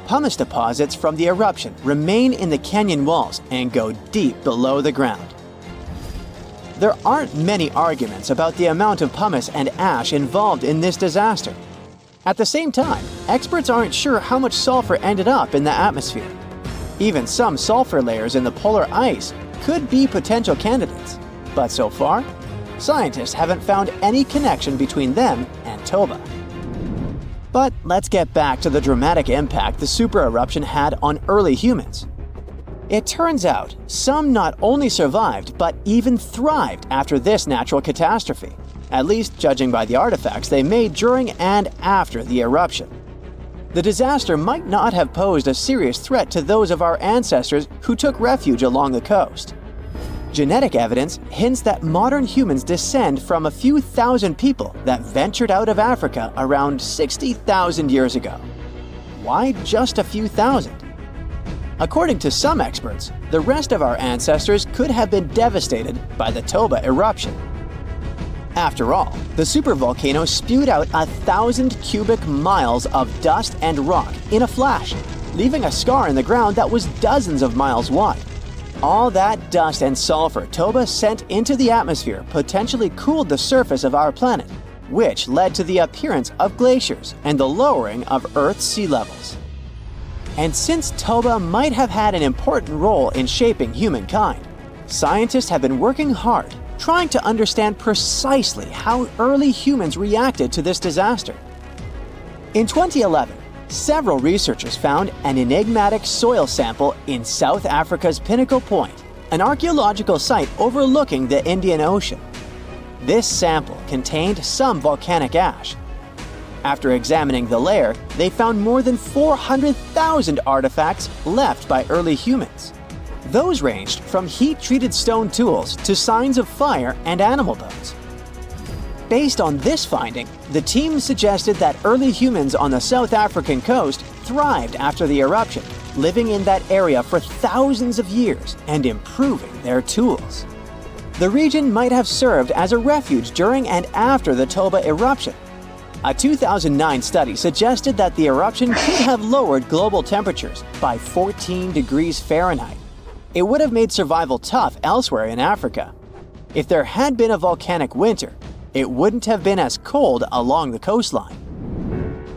Pumice deposits from the eruption remain in the canyon walls and go deep below the ground. There aren't many arguments about the amount of pumice and ash involved in this disaster. At the same time, experts aren't sure how much sulfur ended up in the atmosphere. Even some sulfur layers in the polar ice could be potential candidates. But so far, scientists haven't found any connection between them and Toba. But let's get back to the dramatic impact the super eruption had on early humans. It turns out some not only survived but even thrived after this natural catastrophe, at least judging by the artifacts they made during and after the eruption. The disaster might not have posed a serious threat to those of our ancestors who took refuge along the coast. Genetic evidence hints that modern humans descend from a few thousand people that ventured out of Africa around 60,000 years ago. Why just a few thousand? According to some experts, the rest of our ancestors could have been devastated by the Toba eruption. After all, the supervolcano spewed out 1,000 cubic miles of dust and rock in a flash, leaving a scar in the ground that was dozens of miles wide. All that dust and sulfur Toba sent into the atmosphere potentially cooled the surface of our planet, which led to the appearance of glaciers and the lowering of Earth's sea levels. And since Toba might have had an important role in shaping humankind, scientists have been working hard trying to understand precisely how early humans reacted to this disaster. In 2011, several researchers found an enigmatic soil sample in South Africa's Pinnacle Point, an archaeological site overlooking the Indian Ocean. This sample contained some volcanic ash. After examining the layer, they found more than 400,000 artifacts left by early humans. Those ranged from heat-treated stone tools to signs of fire and animal bones. Based on this finding, the team suggested that early humans on the South African coast thrived after the eruption, living in that area for thousands of years and improving their tools. The region might have served as a refuge during and after the Toba eruption. A 2009 study suggested that the eruption could have lowered global temperatures by 14 degrees Fahrenheit. It would have made survival tough elsewhere in Africa. If there had been a volcanic winter, it wouldn't have been as cold along the coastline.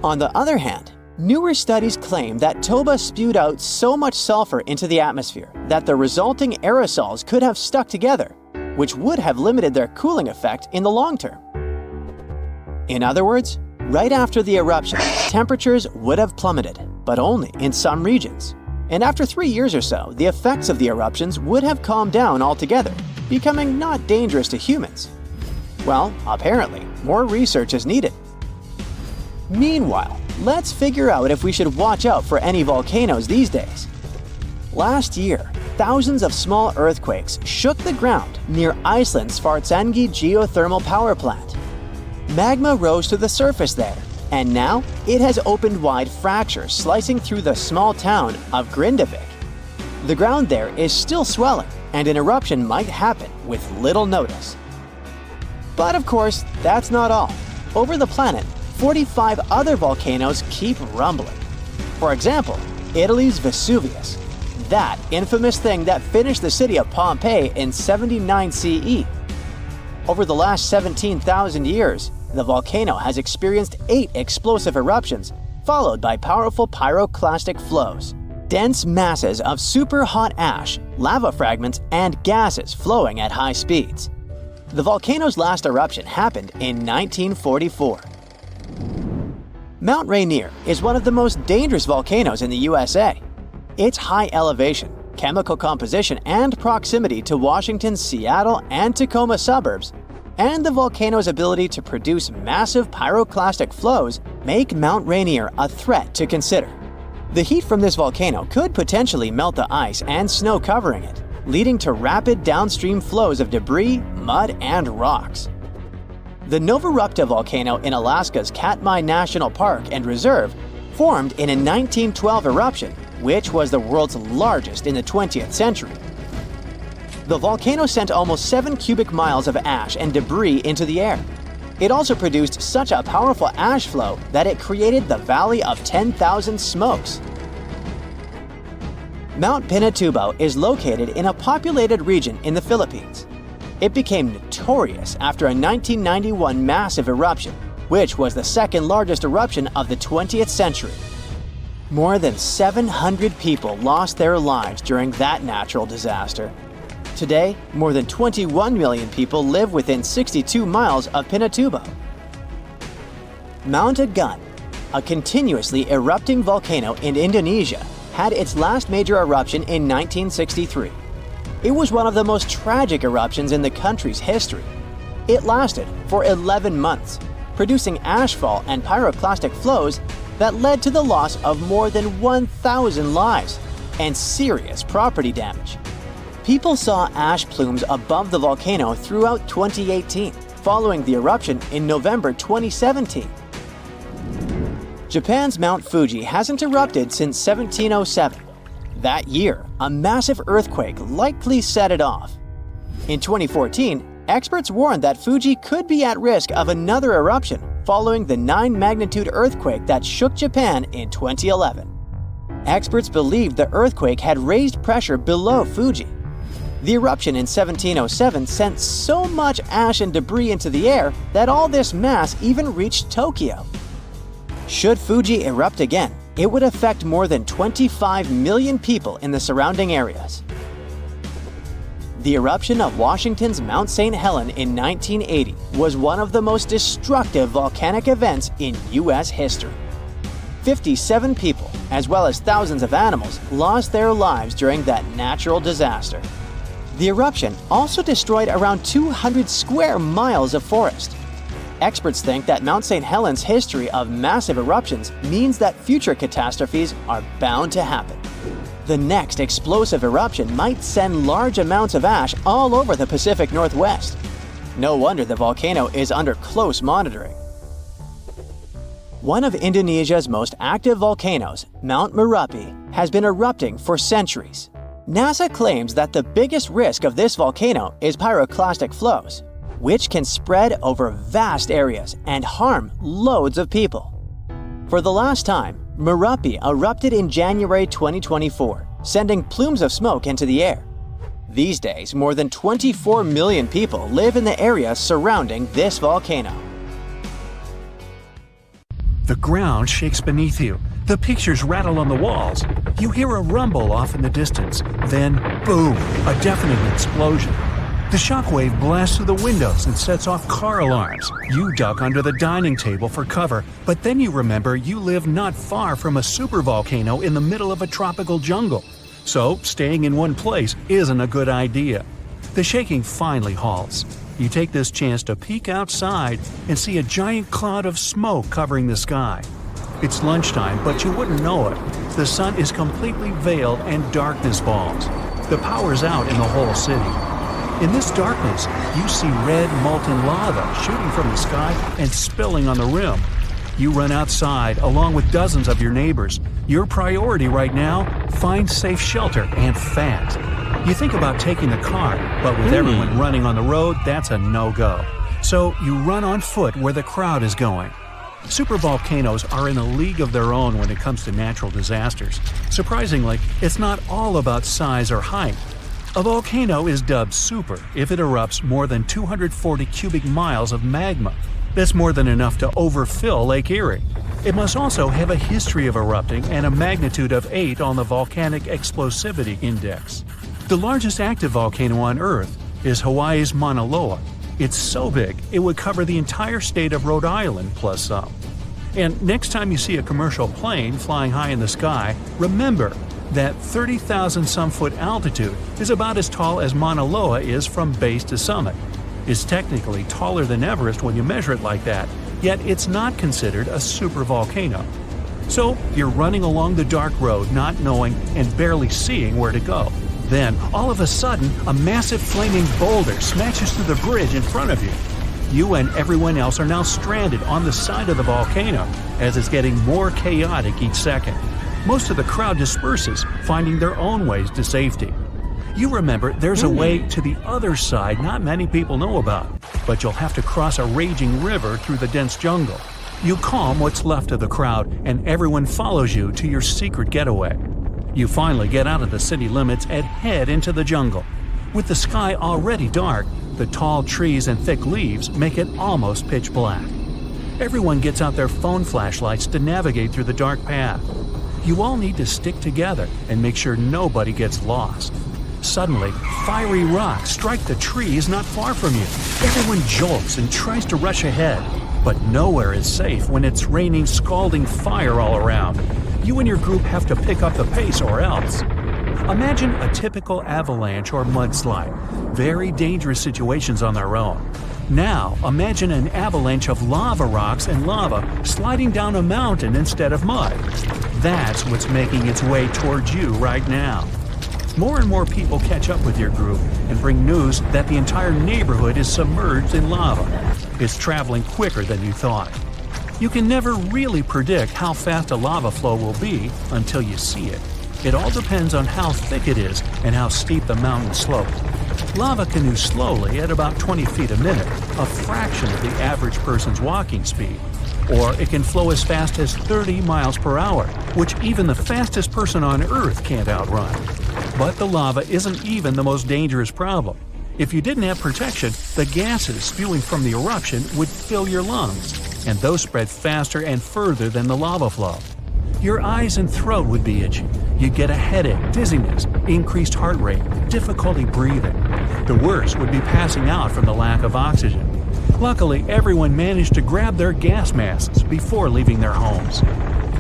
On the other hand, newer studies claim that Toba spewed out so much sulfur into the atmosphere that the resulting aerosols could have stuck together, which would have limited their cooling effect in the long term. In other words, right after the eruption, temperatures would have plummeted, but only in some regions. And after 3 years or so, the effects of the eruptions would have calmed down altogether, becoming not dangerous to humans. Well, apparently, more research is needed. Meanwhile, let's figure out if we should watch out for any volcanoes these days. Last year, thousands of small earthquakes shook the ground near Iceland's Svartsengi geothermal power plant. Magma rose to the surface there, and now it has opened wide fractures slicing through the small town of Grindavik. The ground there is still swelling, and an eruption might happen with little notice. But of course, that's not all. Over the planet, 45 other volcanoes keep rumbling. For example, Italy's Vesuvius, that infamous thing that finished the city of Pompeii in 79 CE. Over the last 17,000 years, the volcano has experienced 8 explosive eruptions, followed by powerful pyroclastic flows, dense masses of super hot ash, lava fragments, and gases flowing at high speeds. The volcano's last eruption happened in 1944. Mount Rainier is one of the most dangerous volcanoes in the USA. Its high elevation, chemical composition, and proximity to Washington's Seattle and Tacoma suburbs, and the volcano's ability to produce massive pyroclastic flows make Mount Rainier a threat to consider. The heat from this volcano could potentially melt the ice and snow covering it, leading to rapid downstream flows of debris, mud, and rocks. The Novarupta volcano in Alaska's Katmai National Park and Reserve formed in a 1912 eruption, which was the world's largest in the 20th century. The volcano sent almost 7 cubic miles of ash and debris into the air. It also produced such a powerful ash flow that it created the Valley of 10,000 Smokes. Mount Pinatubo is located in a populated region in the Philippines. It became notorious after a 1991 massive eruption, which was the second largest eruption of the 20th century. More than 700 people lost their lives during that natural disaster. Today, more than 21 million people live within 62 miles of Pinatubo. Mount Agun, a continuously erupting volcano in Indonesia, had its last major eruption in 1963. It was one of the most tragic eruptions in the country's history. It lasted for 11 months, producing ashfall and pyroclastic flows that led to the loss of more than 1,000 lives and serious property damage. People saw ash plumes above the volcano throughout 2018, following the eruption in November 2017. Japan's Mount Fuji hasn't erupted since 1707. That year, a massive earthquake likely set it off. In 2014, experts warned that Fuji could be at risk of another eruption following the 9-magnitude earthquake that shook Japan in 2011. Experts believed the earthquake had raised pressure below Fuji. The eruption in 1707 sent so much ash and debris into the air that all this mass even reached Tokyo. Should Fuji erupt again, it would affect more than 25 million people in the surrounding areas. The eruption of Washington's Mount St. Helens in 1980 was one of the most destructive volcanic events in U.S. history. 57 people, as well as thousands of animals, lost their lives during that natural disaster. The eruption also destroyed around 200 square miles of forest. Experts think that Mount St. Helens' history of massive eruptions means that future catastrophes are bound to happen. The next explosive eruption might send large amounts of ash all over the Pacific Northwest. No wonder the volcano is under close monitoring. One of Indonesia's most active volcanoes, Mount Merapi, has been erupting for centuries. NASA claims that the biggest risk of this volcano is pyroclastic flows, which can spread over vast areas and harm loads of people. For the last time, Merapi erupted in January 2024, sending plumes of smoke into the air. These days, more than 24 million people live in the area surrounding this volcano. The ground shakes beneath you. The pictures rattle on the walls. You hear a rumble off in the distance. Then, boom, a deafening explosion. The shockwave blasts through the windows and sets off car alarms. You duck under the dining table for cover, but then you remember you live not far from a supervolcano in the middle of a tropical jungle. So, staying in one place isn't a good idea. The shaking finally halts. You take this chance to peek outside and see a giant cloud of smoke covering the sky. It's lunchtime, but you wouldn't know it. The sun is completely veiled and darkness falls. The power's out in the whole city. In this darkness, you see red molten lava shooting from the sky and spilling on the rim. You run outside along with dozens of your neighbors. Your priority right now, find safe shelter and fast. You think about taking the car, but with everyone running on the road, that's a no-go. So you run on foot where the crowd is going. Supervolcanoes are in a league of their own when it comes to natural disasters. Surprisingly, it's not all about size or height. A volcano is dubbed super if it erupts more than 240 cubic miles of magma. That's more than enough to overfill Lake Erie. It must also have a history of erupting and a magnitude of 8 on the Volcanic Explosivity Index. The largest active volcano on Earth is Hawaii's Mauna Loa. It's so big, it would cover the entire state of Rhode Island plus some. And next time you see a commercial plane flying high in the sky, remember that 30,000-some-foot altitude is about as tall as Mauna Loa is from base to summit. It's technically taller than Everest when you measure it like that, yet it's not considered a supervolcano. So you're running along the dark road not knowing and barely seeing where to go. Then, all of a sudden, a massive flaming boulder smashes through the bridge in front of you. You and everyone else are now stranded on the side of the volcano as it's getting more chaotic each second. Most of the crowd disperses, finding their own ways to safety. You remember there's a way to the other side not many people know about, but you'll have to cross a raging river through the dense jungle. You calm what's left of the crowd, and everyone follows you to your secret getaway. You finally get out of the city limits and head into the jungle. With the sky already dark, the tall trees and thick leaves make it almost pitch black. Everyone gets out their phone flashlights to navigate through the dark path. You all need to stick together and make sure nobody gets lost. Suddenly, fiery rocks strike the trees not far from you. Everyone jolts and tries to rush ahead, but nowhere is safe when it's raining scalding fire all around. You and your group have to pick up the pace or else. Imagine a typical avalanche or mudslide, very dangerous situations on their own. Now, imagine an avalanche of lava rocks and lava sliding down a mountain instead of mud. That's what's making its way towards you right now. More and more people catch up with your group and bring news that the entire neighborhood is submerged in lava. It's traveling quicker than you thought. You can never really predict how fast a lava flow will be until you see it. It all depends on how thick it is and how steep the mountain slope. Lava can move slowly at about 20 feet a minute, a fraction of the average person's walking speed. Or it can flow as fast as 30 miles per hour, which even the fastest person on Earth can't outrun. But the lava isn't even the most dangerous problem. If you didn't have protection, the gases spewing from the eruption would fill your lungs, and those spread faster and further than the lava flow. Your eyes and throat would be itchy. You'd get a headache, dizziness, increased heart rate, difficulty breathing. The worst would be passing out from the lack of oxygen. Luckily, everyone managed to grab their gas masks before leaving their homes.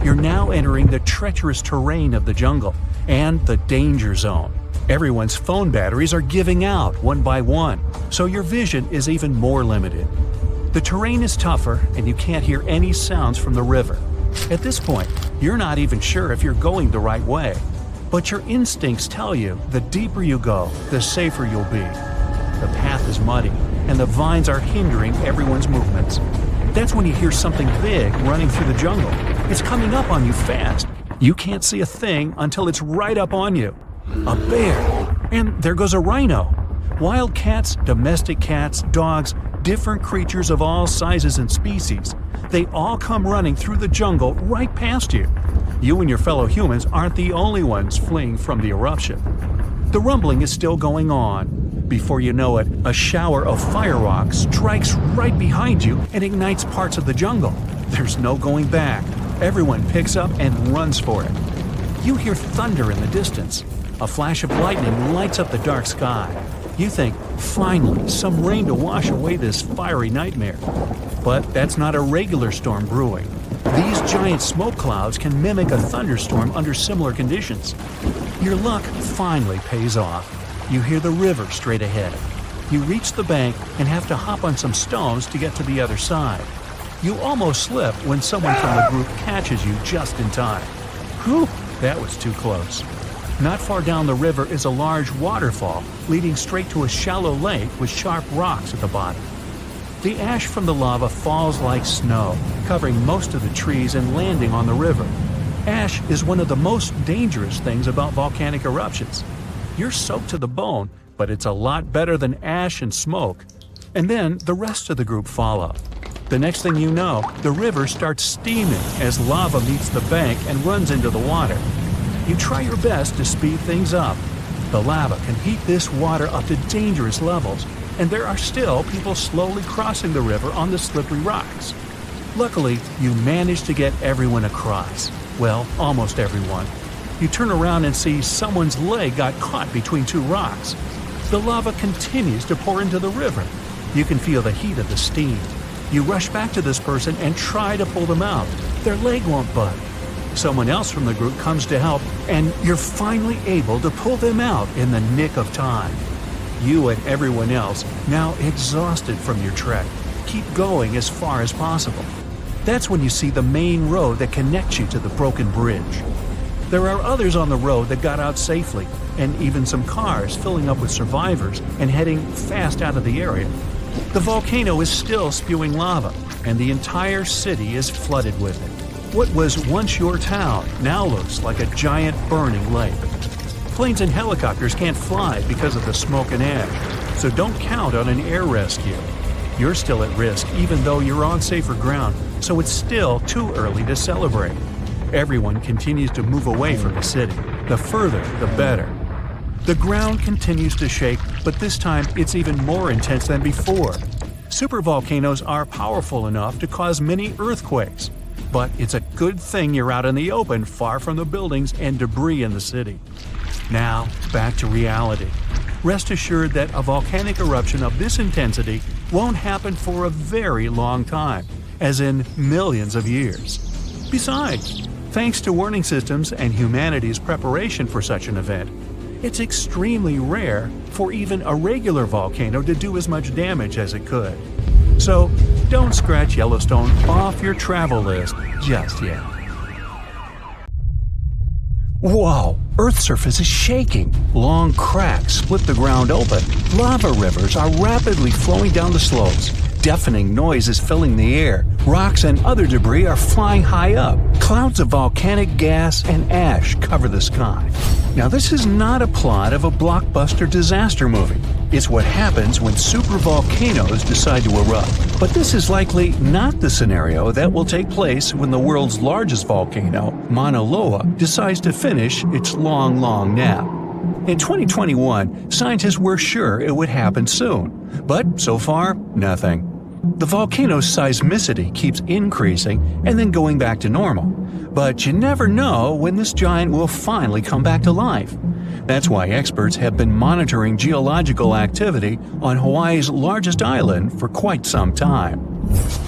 You're now entering the treacherous terrain of the jungle and the danger zone. Everyone's phone batteries are giving out one by one, so your vision is even more limited. The terrain is tougher and you can't hear any sounds from the river. At this point, you're not even sure if you're going the right way. But your instincts tell you the deeper you go, the safer you'll be. The path is muddy, and the vines are hindering everyone's movements. That's when you hear something big running through the jungle. It's coming up on you fast. You can't see a thing until it's right up on you. A bear. And there goes a rhino. Wild cats, domestic cats, dogs, different creatures of all sizes and species. They all come running through the jungle right past you. You and your fellow humans aren't the only ones fleeing from the eruption. The rumbling is still going on. Before you know it, a shower of fire rocks strikes right behind you and ignites parts of the jungle. There's no going back. Everyone picks up and runs for it. You hear thunder in the distance. A flash of lightning lights up the dark sky. You think, finally, some rain to wash away this fiery nightmare. But that's not a regular storm brewing. These giant smoke clouds can mimic a thunderstorm under similar conditions. Your luck finally pays off. You hear the river straight ahead. You reach the bank and have to hop on some stones to get to the other side. You almost slip when someone from the group catches you just in time. Whew, that was too close. Not far down the river is a large waterfall leading straight to a shallow lake with sharp rocks at the bottom. The ash from the lava falls like snow, covering most of the trees and landing on the river. Ash is one of the most dangerous things about volcanic eruptions. You're soaked to the bone, but it's a lot better than ash and smoke. And then the rest of the group follow. The next thing you know, the river starts steaming as lava meets the bank and runs into the water. You try your best to speed things up. The lava can heat this water up to dangerous levels, and there are still people slowly crossing the river on the slippery rocks. Luckily, you manage to get everyone across. Well, almost everyone. You turn around and see someone's leg got caught between two rocks. The lava continues to pour into the river. You can feel the heat of the steam. You rush back to this person and try to pull them out. Their leg won't budge. Someone else from the group comes to help, and you're finally able to pull them out in the nick of time. You and everyone else, now exhausted from your trek, keep going as far as possible. That's when you see the main road that connects you to the broken bridge. There are others on the road that got out safely, and even some cars filling up with survivors and heading fast out of the area. The volcano is still spewing lava, and the entire city is flooded with it. What was once your town now looks like a giant burning lake. Planes and helicopters can't fly because of the smoke and ash, so don't count on an air rescue. You're still at risk even though you're on safer ground, so it's still too early to celebrate. Everyone continues to move away from the city. The further, the better. The ground continues to shake, but this time it's even more intense than before. Supervolcanoes are powerful enough to cause many earthquakes. But it's a good thing you're out in the open, far from the buildings and debris in the city. Now, back to reality. Rest assured that a volcanic eruption of this intensity won't happen for a very long time, as in millions of years. Besides, thanks to warning systems and humanity's preparation for such an event, it's extremely rare for even a regular volcano to do as much damage as it could. So, don't scratch Yellowstone off your travel list just yet. Whoa! Earth's surface is shaking. Long cracks split the ground open. Lava rivers are rapidly flowing down the slopes. Deafening noise is filling the air. Rocks and other debris are flying high up. Clouds of volcanic gas and ash cover the sky. Now, this is not a plot of a blockbuster disaster movie. It's what happens when supervolcanoes decide to erupt. But this is likely not the scenario that will take place when the world's largest volcano, Mauna Loa, decides to finish its long, long nap. In 2021, scientists were sure it would happen soon. But so far, nothing. The volcano's seismicity keeps increasing and then going back to normal. But you never know when this giant will finally come back to life. That's why experts have been monitoring geological activity on Hawaii's largest island for quite some time.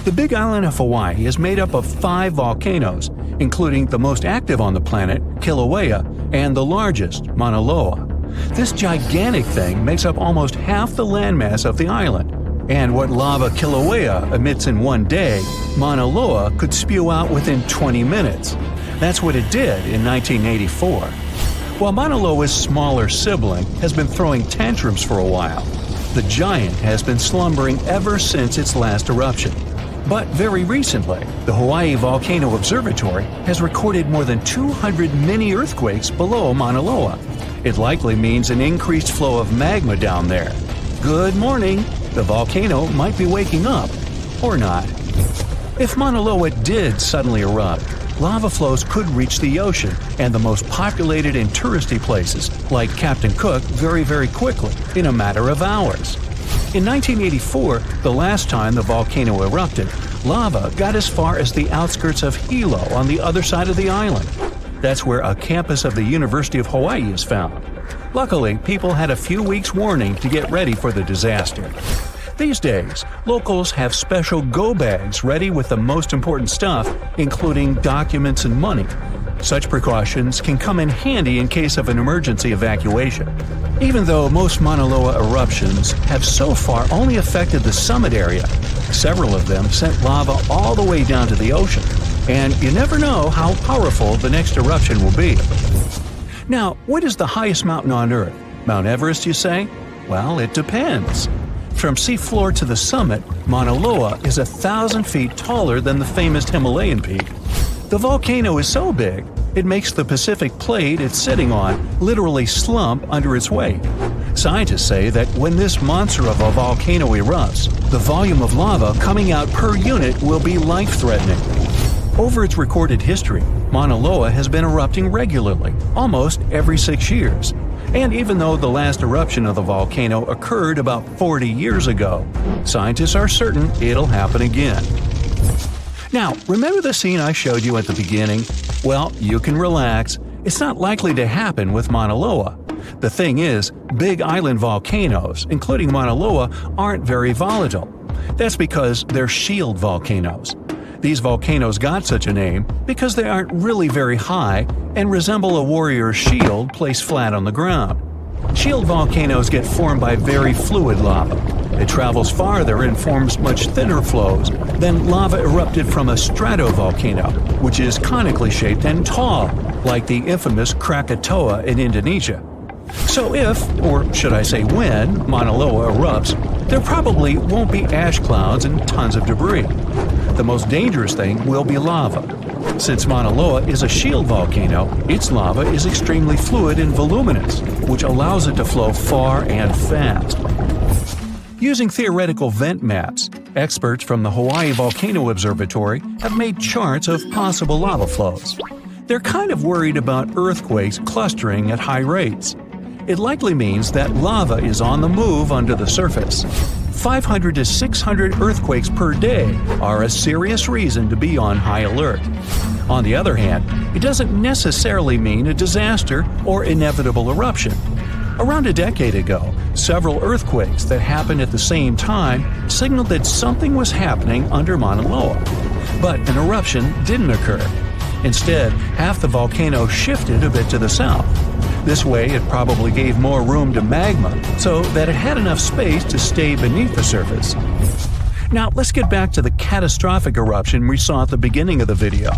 The Big Island of Hawaii is made up of 5 volcanoes, including the most active on the planet, Kilauea, and the largest, Mauna Loa. This gigantic thing makes up almost half the landmass of the island. And what lava Kilauea emits in one day, Mauna Loa could spew out within 20 minutes. That's what it did in 1984. While Mauna Loa's smaller sibling has been throwing tantrums for a while, the giant has been slumbering ever since its last eruption. But very recently, the Hawaii Volcano Observatory has recorded more than 200 mini-earthquakes below Mauna Loa. It likely means an increased flow of magma down there. Good morning! The volcano might be waking up, or not. If Mauna Loa did suddenly erupt, lava flows could reach the ocean and the most populated and touristy places, like Captain Cook, very, very quickly, in a matter of hours. In 1984, the last time the volcano erupted, lava got as far as the outskirts of Hilo on the other side of the island. That's where a campus of the University of Hawaii is found. Luckily, people had a few weeks' warning to get ready for the disaster. These days, locals have special go bags ready with the most important stuff, including documents and money. Such precautions can come in handy in case of an emergency evacuation. Even though most Mauna Loa eruptions have so far only affected the summit area, several of them sent lava all the way down to the ocean, and you never know how powerful the next eruption will be. Now, what is the highest mountain on Earth? Mount Everest, you say? Well, it depends. From seafloor to the summit, Mauna Loa is 1,000 feet taller than the famous Himalayan peak. The volcano is so big, it makes the Pacific plate it's sitting on literally slump under its weight. Scientists say that when this monster of a volcano erupts, the volume of lava coming out per unit will be life-threatening. Over its recorded history, Mauna Loa has been erupting regularly, almost every 6 years. And even though the last eruption of the volcano occurred about 40 years ago, scientists are certain it'll happen again. Now, remember the scene I showed you at the beginning? Well, you can relax. It's not likely to happen with Mauna Loa. The thing is, big island volcanoes, including Mauna Loa, aren't very volatile. That's because they're shield volcanoes. These volcanoes got such a name because they aren't really very high and resemble a warrior's shield placed flat on the ground. Shield volcanoes get formed by very fluid lava. It travels farther and forms much thinner flows than lava erupted from a stratovolcano, which is conically shaped and tall, like the infamous Krakatoa in Indonesia. So if, or should I say when, Mauna Loa erupts, there probably won't be ash clouds and tons of debris. The most dangerous thing will be lava. Since Mauna Loa is a shield volcano, its lava is extremely fluid and voluminous, which allows it to flow far and fast. Using theoretical vent maps, experts from the Hawaii Volcano Observatory have made charts of possible lava flows. They're kind of worried about earthquakes clustering at high rates. It likely means that lava is on the move under the surface. 500 to 600 earthquakes per day are a serious reason to be on high alert. On the other hand, it doesn't necessarily mean a disaster or inevitable eruption. Around a decade ago, several earthquakes that happened at the same time signaled that something was happening under Mauna Loa. But an eruption didn't occur. Instead, half the volcano shifted a bit to the south. This way, it probably gave more room to magma so that it had enough space to stay beneath the surface. Now, let's get back to the catastrophic eruption we saw at the beginning of the video.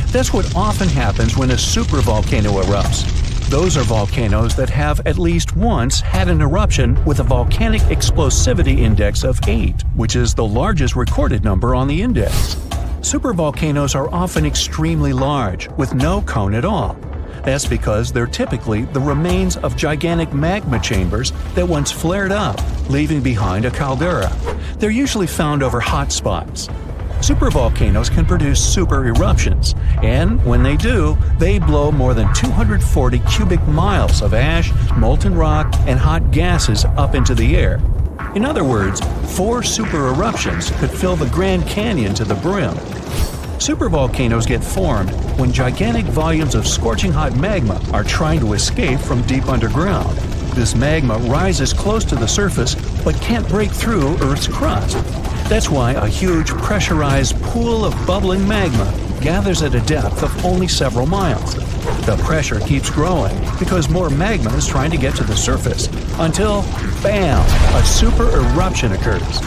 That's what often happens when a supervolcano erupts. Those are volcanoes that have at least once had an eruption with a volcanic explosivity index of 8, which is the largest recorded number on the index. Supervolcanoes are often extremely large, with no cone at all. That's because they're typically the remains of gigantic magma chambers that once flared up, leaving behind a caldera. They're usually found over hotspots. Supervolcanoes can produce super eruptions, and when they do, they blow more than 240 cubic miles of ash, molten rock, and hot gases up into the air. In other words, 4 super eruptions could fill the Grand Canyon to the brim. Supervolcanoes get formed when gigantic volumes of scorching hot magma are trying to escape from deep underground. This magma rises close to the surface but can't break through Earth's crust. That's why a huge pressurized pool of bubbling magma gathers at a depth of only several miles. The pressure keeps growing because more magma is trying to get to the surface until, bam, a super eruption occurs.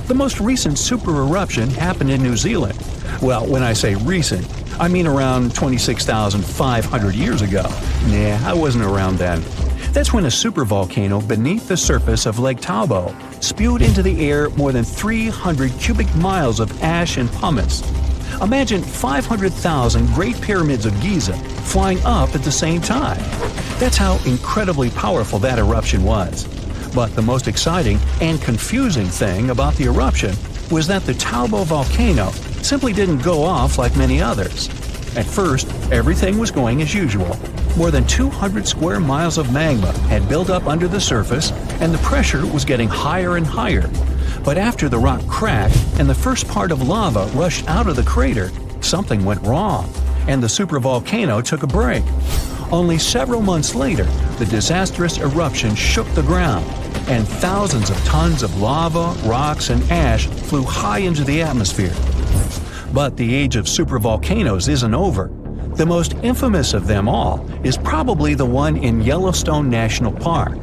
The most recent super eruption happened in New Zealand. Well, when I say recent, I mean around 26,500 years ago. Nah, I wasn't around then. That's when a supervolcano beneath the surface of Lake Tahoe spewed into the air more than 300 cubic miles of ash and pumice. Imagine 500,000 Great Pyramids of Giza flying up at the same time. That's how incredibly powerful that eruption was. But the most exciting and confusing thing about the eruption was that the Tahoe volcano simply didn't go off like many others. At first, everything was going as usual. More than 200 square miles of magma had built up under the surface, and the pressure was getting higher and higher. But after the rock cracked and the first part of lava rushed out of the crater, something went wrong, and the supervolcano took a break. Only several months later, the disastrous eruption shook the ground, and thousands of tons of lava, rocks, and ash flew high into the atmosphere. But the age of supervolcanoes isn't over. The most infamous of them all is probably the one in Yellowstone National Park.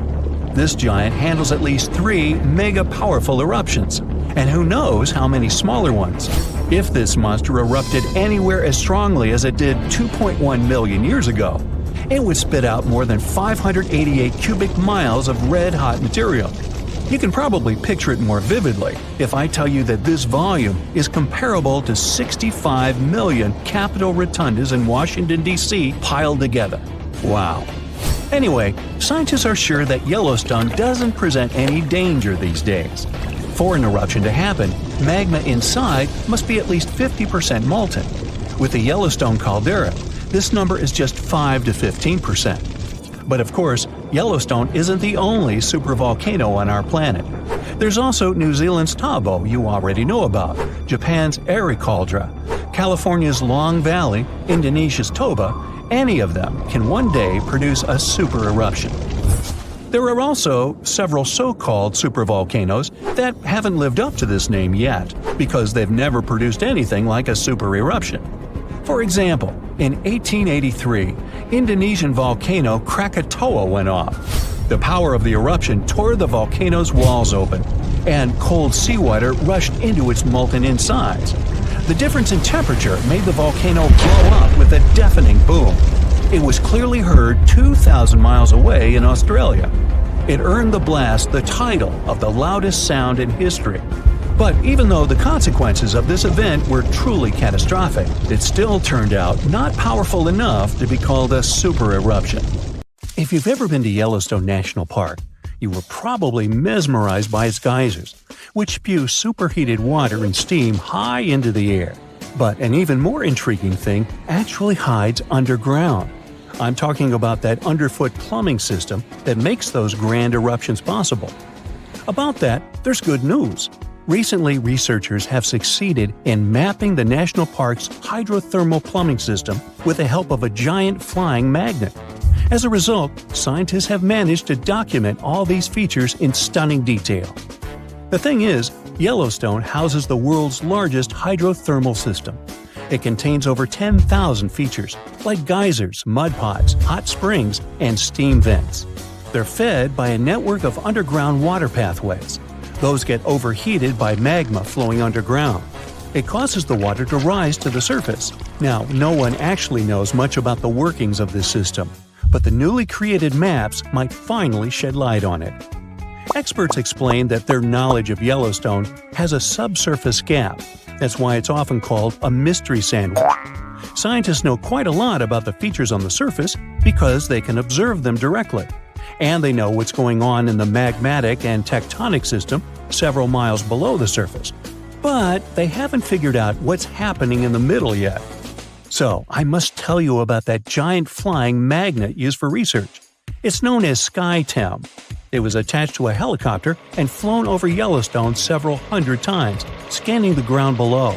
This giant handles at least 3 mega-powerful eruptions, and who knows how many smaller ones. If this monster erupted anywhere as strongly as it did 2.1 million years ago, it would spit out more than 588 cubic miles of red-hot material. You can probably picture it more vividly if I tell you that this volume is comparable to 65 million Capitol rotundas in Washington, D.C. piled together. Wow. Anyway, scientists are sure that Yellowstone doesn't present any danger these days. For an eruption to happen, magma inside must be at least 50% molten. With the Yellowstone caldera, this number is just 5 to 15%. But of course, Yellowstone isn't the only supervolcano on our planet. There's also New Zealand's Tabo you already know about, Japan's Eruption, California's Long Valley, Indonesia's Toba. Any of them can one day produce a super eruption. There are also several so-called supervolcanoes that haven't lived up to this name yet because they've never produced anything like a super eruption. For example, in 1883, Indonesian volcano Krakatoa went off. The power of the eruption tore the volcano's walls open, and cold seawater rushed into its molten insides. The difference in temperature made the volcano blow up with a deafening boom. It was clearly heard 2,000 miles away in Australia. It earned the blast the title of the loudest sound in history. But even though the consequences of this event were truly catastrophic, it still turned out not powerful enough to be called a super eruption. If you've ever been to Yellowstone National Park, you were probably mesmerized by its geysers, which spew superheated water and steam high into the air. But an even more intriguing thing actually hides underground. I'm talking about that underfoot plumbing system that makes those grand eruptions possible. About that, there's good news. Recently, researchers have succeeded in mapping the national park's hydrothermal plumbing system with the help of a giant flying magnet. As a result, scientists have managed to document all these features in stunning detail. The thing is, Yellowstone houses the world's largest hydrothermal system. It contains over 10,000 features, like geysers, mud pots, hot springs, and steam vents. They're fed by a network of underground water pathways. Those get overheated by magma flowing underground. It causes the water to rise to the surface. Now, no one actually knows much about the workings of this system, but the newly created maps might finally shed light on it. Experts explain that their knowledge of Yellowstone has a subsurface gap. That's why it's often called a mystery sandwich. Scientists know quite a lot about the features on the surface because they can observe them directly. And they know what's going on in the magmatic and tectonic system several miles below the surface. But they haven't figured out what's happening in the middle yet. So, I must tell you about that giant flying magnet used for research. It's known as SkyTem. It was attached to a helicopter and flown over Yellowstone several hundred times, scanning the ground below.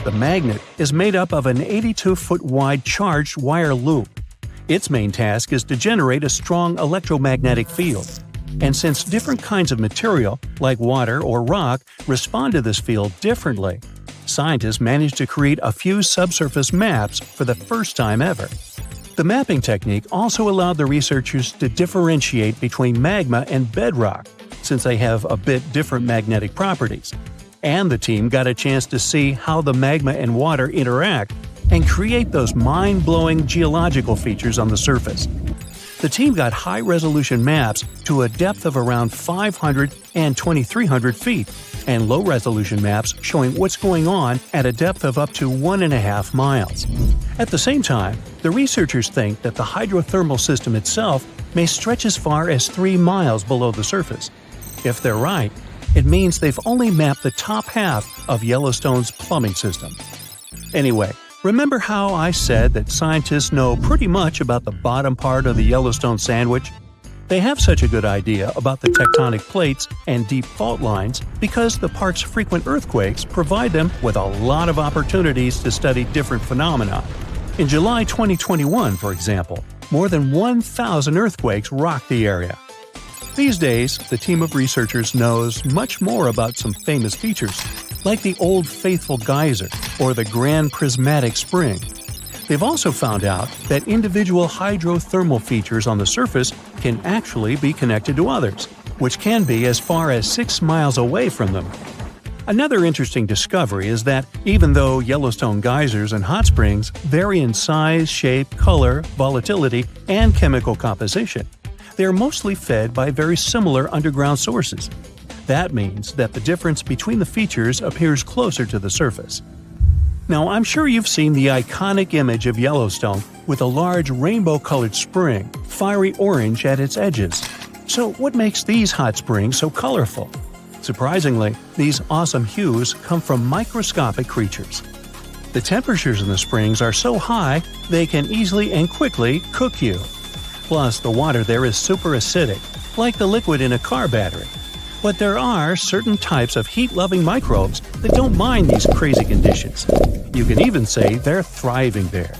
The magnet is made up of an 82-foot-wide charged wire loop. Its main task is to generate a strong electromagnetic field. And since different kinds of material, like water or rock, respond to this field differently, scientists managed to create a few subsurface maps for the first time ever. The mapping technique also allowed the researchers to differentiate between magma and bedrock, since they have a bit different magnetic properties. And the team got a chance to see how the magma and water interact and create those mind-blowing geological features on the surface. The team got high-resolution maps to a depth of around 500 and 2,300 feet, and low-resolution maps showing what's going on at a depth of up to 1.5 miles. At the same time, the researchers think that the hydrothermal system itself may stretch as far as 3 miles below the surface. If they're right, it means they've only mapped the top half of Yellowstone's plumbing system. Anyway, remember how I said that scientists know pretty much about the bottom part of the Yellowstone sandwich? They have such a good idea about the tectonic plates and deep fault lines because the park's frequent earthquakes provide them with a lot of opportunities to study different phenomena. In July 2021, for example, more than 1,000 earthquakes rocked the area. These days, the team of researchers knows much more about some famous features, like the Old Faithful Geyser or the Grand Prismatic Spring. They've also found out that individual hydrothermal features on the surface can actually be connected to others, which can be as far as 6 miles away from them. Another interesting discovery is that even though Yellowstone geysers and hot springs vary in size, shape, color, volatility, and chemical composition, they are mostly fed by very similar underground sources. That means that the difference between the features appears closer to the surface. Now, I'm sure you've seen the iconic image of Yellowstone with a large rainbow-colored spring, fiery orange at its edges. So what makes these hot springs so colorful? Surprisingly, these awesome hues come from microscopic creatures. The temperatures in the springs are so high they can easily and quickly cook you. Plus, the water there is super acidic, like the liquid in a car battery. But there are certain types of heat-loving microbes that don't mind these crazy conditions. You can even say they're thriving there.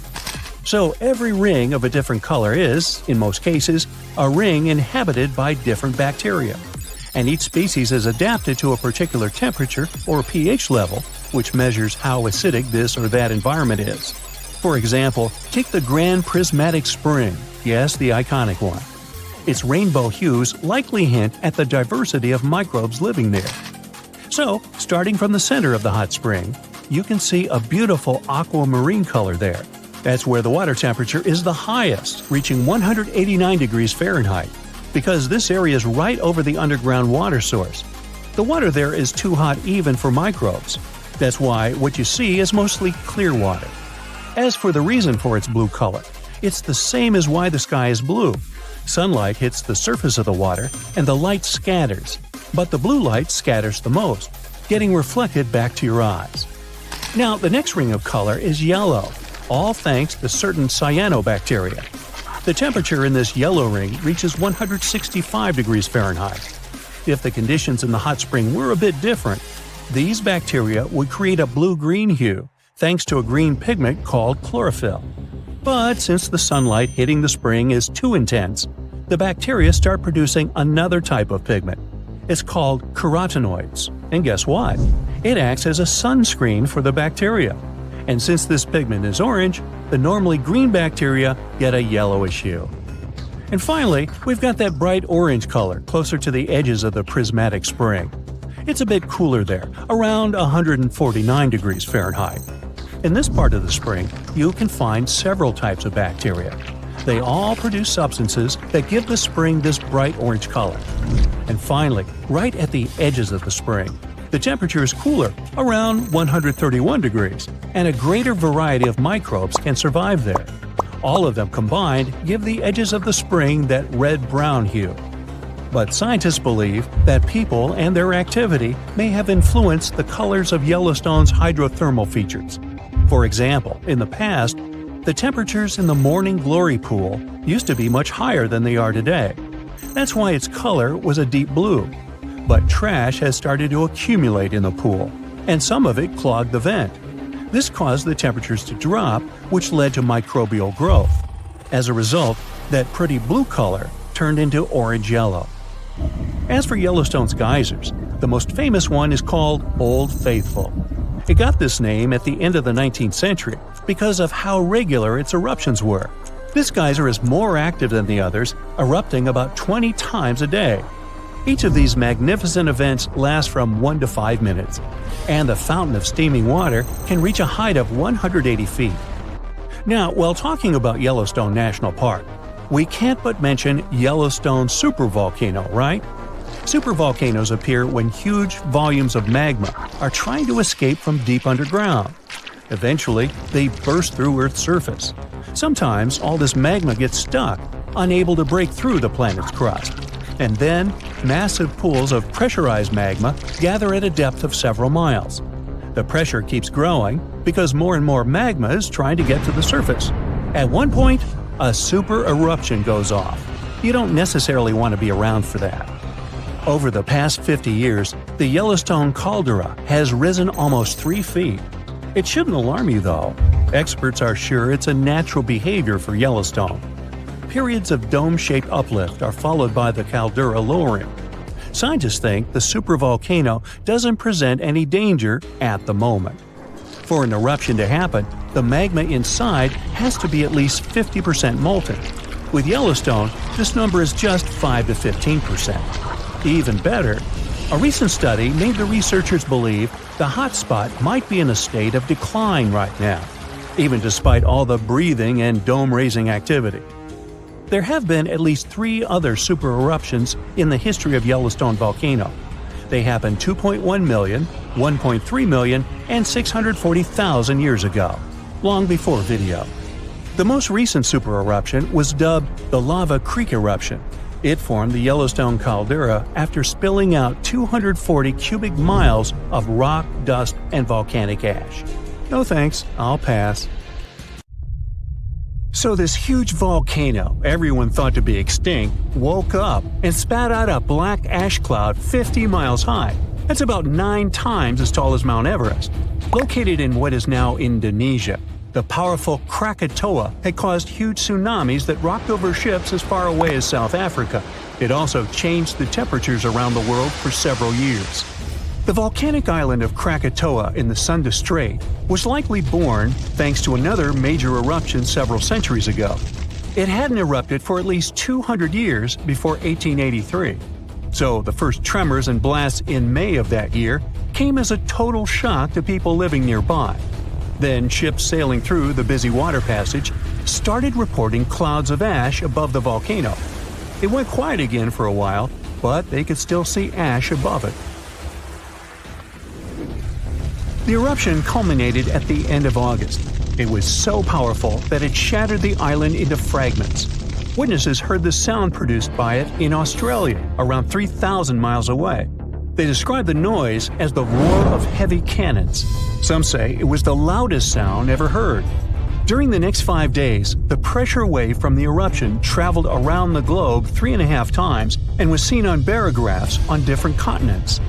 So every ring of a different color is, in most cases, a ring inhabited by different bacteria. And each species is adapted to a particular temperature or pH level, which measures how acidic this or that environment is. For example, take the Grand Prismatic Spring, yes, the iconic one. Its rainbow hues likely hint at the diversity of microbes living there. So, starting from the center of the hot spring, you can see a beautiful aquamarine color there. That's where the water temperature is the highest, reaching 189 degrees Fahrenheit. Because this area is right over the underground water source. The water there is too hot even for microbes. That's why what you see is mostly clear water. As for the reason for its blue color, it's the same as why the sky is blue. Sunlight hits the surface of the water and the light scatters, but the blue light scatters the most, getting reflected back to your eyes. Now, the next ring of color is yellow, all thanks to certain cyanobacteria. The temperature in this yellow ring reaches 165 degrees Fahrenheit. If the conditions in the hot spring were a bit different, these bacteria would create a blue-green hue thanks to a green pigment called chlorophyll. But since the sunlight hitting the spring is too intense, the bacteria start producing another type of pigment. It's called carotenoids. And guess what? It acts as a sunscreen for the bacteria. And since this pigment is orange, the normally green bacteria get a yellowish hue. And finally, we've got that bright orange color closer to the edges of the prismatic spring. It's a bit cooler there, around 149 degrees Fahrenheit. In this part of the spring, you can find several types of bacteria. They all produce substances that give the spring this bright orange color. And finally, right at the edges of the spring, the temperature is cooler, around 131 degrees, and a greater variety of microbes can survive there. All of them combined give the edges of the spring that red-brown hue. But scientists believe that people and their activity may have influenced the colors of Yellowstone's hydrothermal features. For example, in the past, the temperatures in the Morning Glory pool used to be much higher than they are today. That's why its color was a deep blue. But trash has started to accumulate in the pool, and some of it clogged the vent. This caused the temperatures to drop, which led to microbial growth. As a result, that pretty blue color turned into orange-yellow. As for Yellowstone's geysers, the most famous one is called Old Faithful. It got this name at the end of the 19th century because of how regular its eruptions were. This geyser is more active than the others, erupting about 20 times a day. Each of these magnificent events lasts from 1 to 5 minutes, and the fountain of steaming water can reach a height of 180 feet. Now, while talking about Yellowstone National Park, we can't but mention Yellowstone supervolcano, right? Supervolcanoes appear when huge volumes of magma are trying to escape from deep underground. Eventually, they burst through Earth's surface. Sometimes all this magma gets stuck, unable to break through the planet's crust. And then, massive pools of pressurized magma gather at a depth of several miles. The pressure keeps growing because more and more magma is trying to get to the surface. At one point, a super eruption goes off. You don't necessarily want to be around for that. Over the past 50 years, the Yellowstone caldera has risen almost 3 feet. It shouldn't alarm you, though. Experts are sure it's a natural behavior for Yellowstone. Periods of dome-shaped uplift are followed by the caldera lowering. Scientists think the supervolcano doesn't present any danger at the moment. For an eruption to happen, the magma inside has to be at least 50% molten. With Yellowstone, this number is just 5 to 15%. Even better, a recent study made the researchers believe the hotspot might be in a state of decline right now, even despite all the breathing and dome-raising activity. There have been at least 3 other supereruptions in the history of Yellowstone volcano. They happened 2.1 million, 1.3 million, and 640,000 years ago, long before video. The most recent supereruption was dubbed the Lava Creek eruption. It formed the Yellowstone caldera after spilling out 240 cubic miles of rock, dust, and volcanic ash. No thanks, I'll pass. So this huge volcano, everyone thought to be extinct, woke up and spat out a black ash cloud 50 miles high. That's about 9 times as tall as Mount Everest. Located in what is now Indonesia, the powerful Krakatoa had caused huge tsunamis that rocked over ships as far away as South Africa. It also changed the temperatures around the world for several years. The volcanic island of Krakatoa in the Sunda Strait was likely born thanks to another major eruption several centuries ago. It hadn't erupted for at least 200 years before 1883. So the first tremors and blasts in May of that year came as a total shock to people living nearby. Then ships sailing through the busy water passage started reporting clouds of ash above the volcano. It went quiet again for a while, but they could still see ash above it. The eruption culminated at the end of August. It was so powerful that it shattered the island into fragments. Witnesses heard the sound produced by it in Australia, around 3,000 miles away. They described the noise as the roar of heavy cannons. Some say it was the loudest sound ever heard. During the next 5 days, the pressure wave from the eruption traveled around the globe 3.5 times and was seen on barographs on different continents.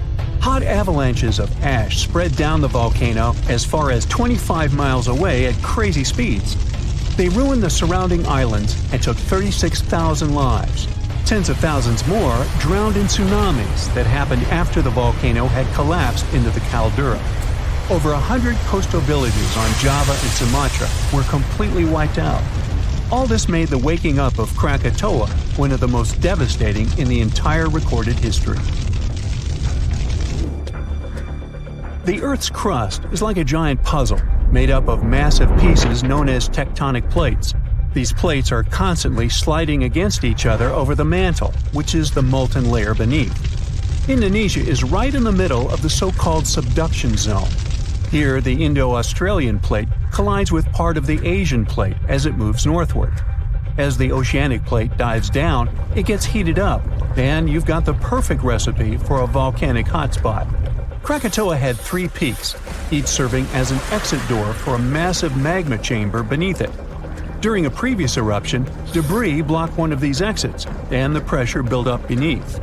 Hot avalanches of ash spread down the volcano as far as 25 miles away at crazy speeds. They ruined the surrounding islands and took 36,000 lives. Tens of thousands more drowned in tsunamis that happened after the volcano had collapsed into the caldera. Over 100 coastal villages on Java and Sumatra were completely wiped out. All this made the waking up of Krakatoa one of the most devastating in the entire recorded history. The Earth's crust is like a giant puzzle, made up of massive pieces known as tectonic plates. These plates are constantly sliding against each other over the mantle, which is the molten layer beneath. Indonesia is right in the middle of the so-called subduction zone. Here, the Indo-Australian plate collides with part of the Asian plate as it moves northward. As the oceanic plate dives down, it gets heated up, and you've got the perfect recipe for a volcanic hotspot. Krakatoa had 3 peaks, each serving as an exit door for a massive magma chamber beneath it. During a previous eruption, debris blocked one of these exits, and the pressure built up beneath.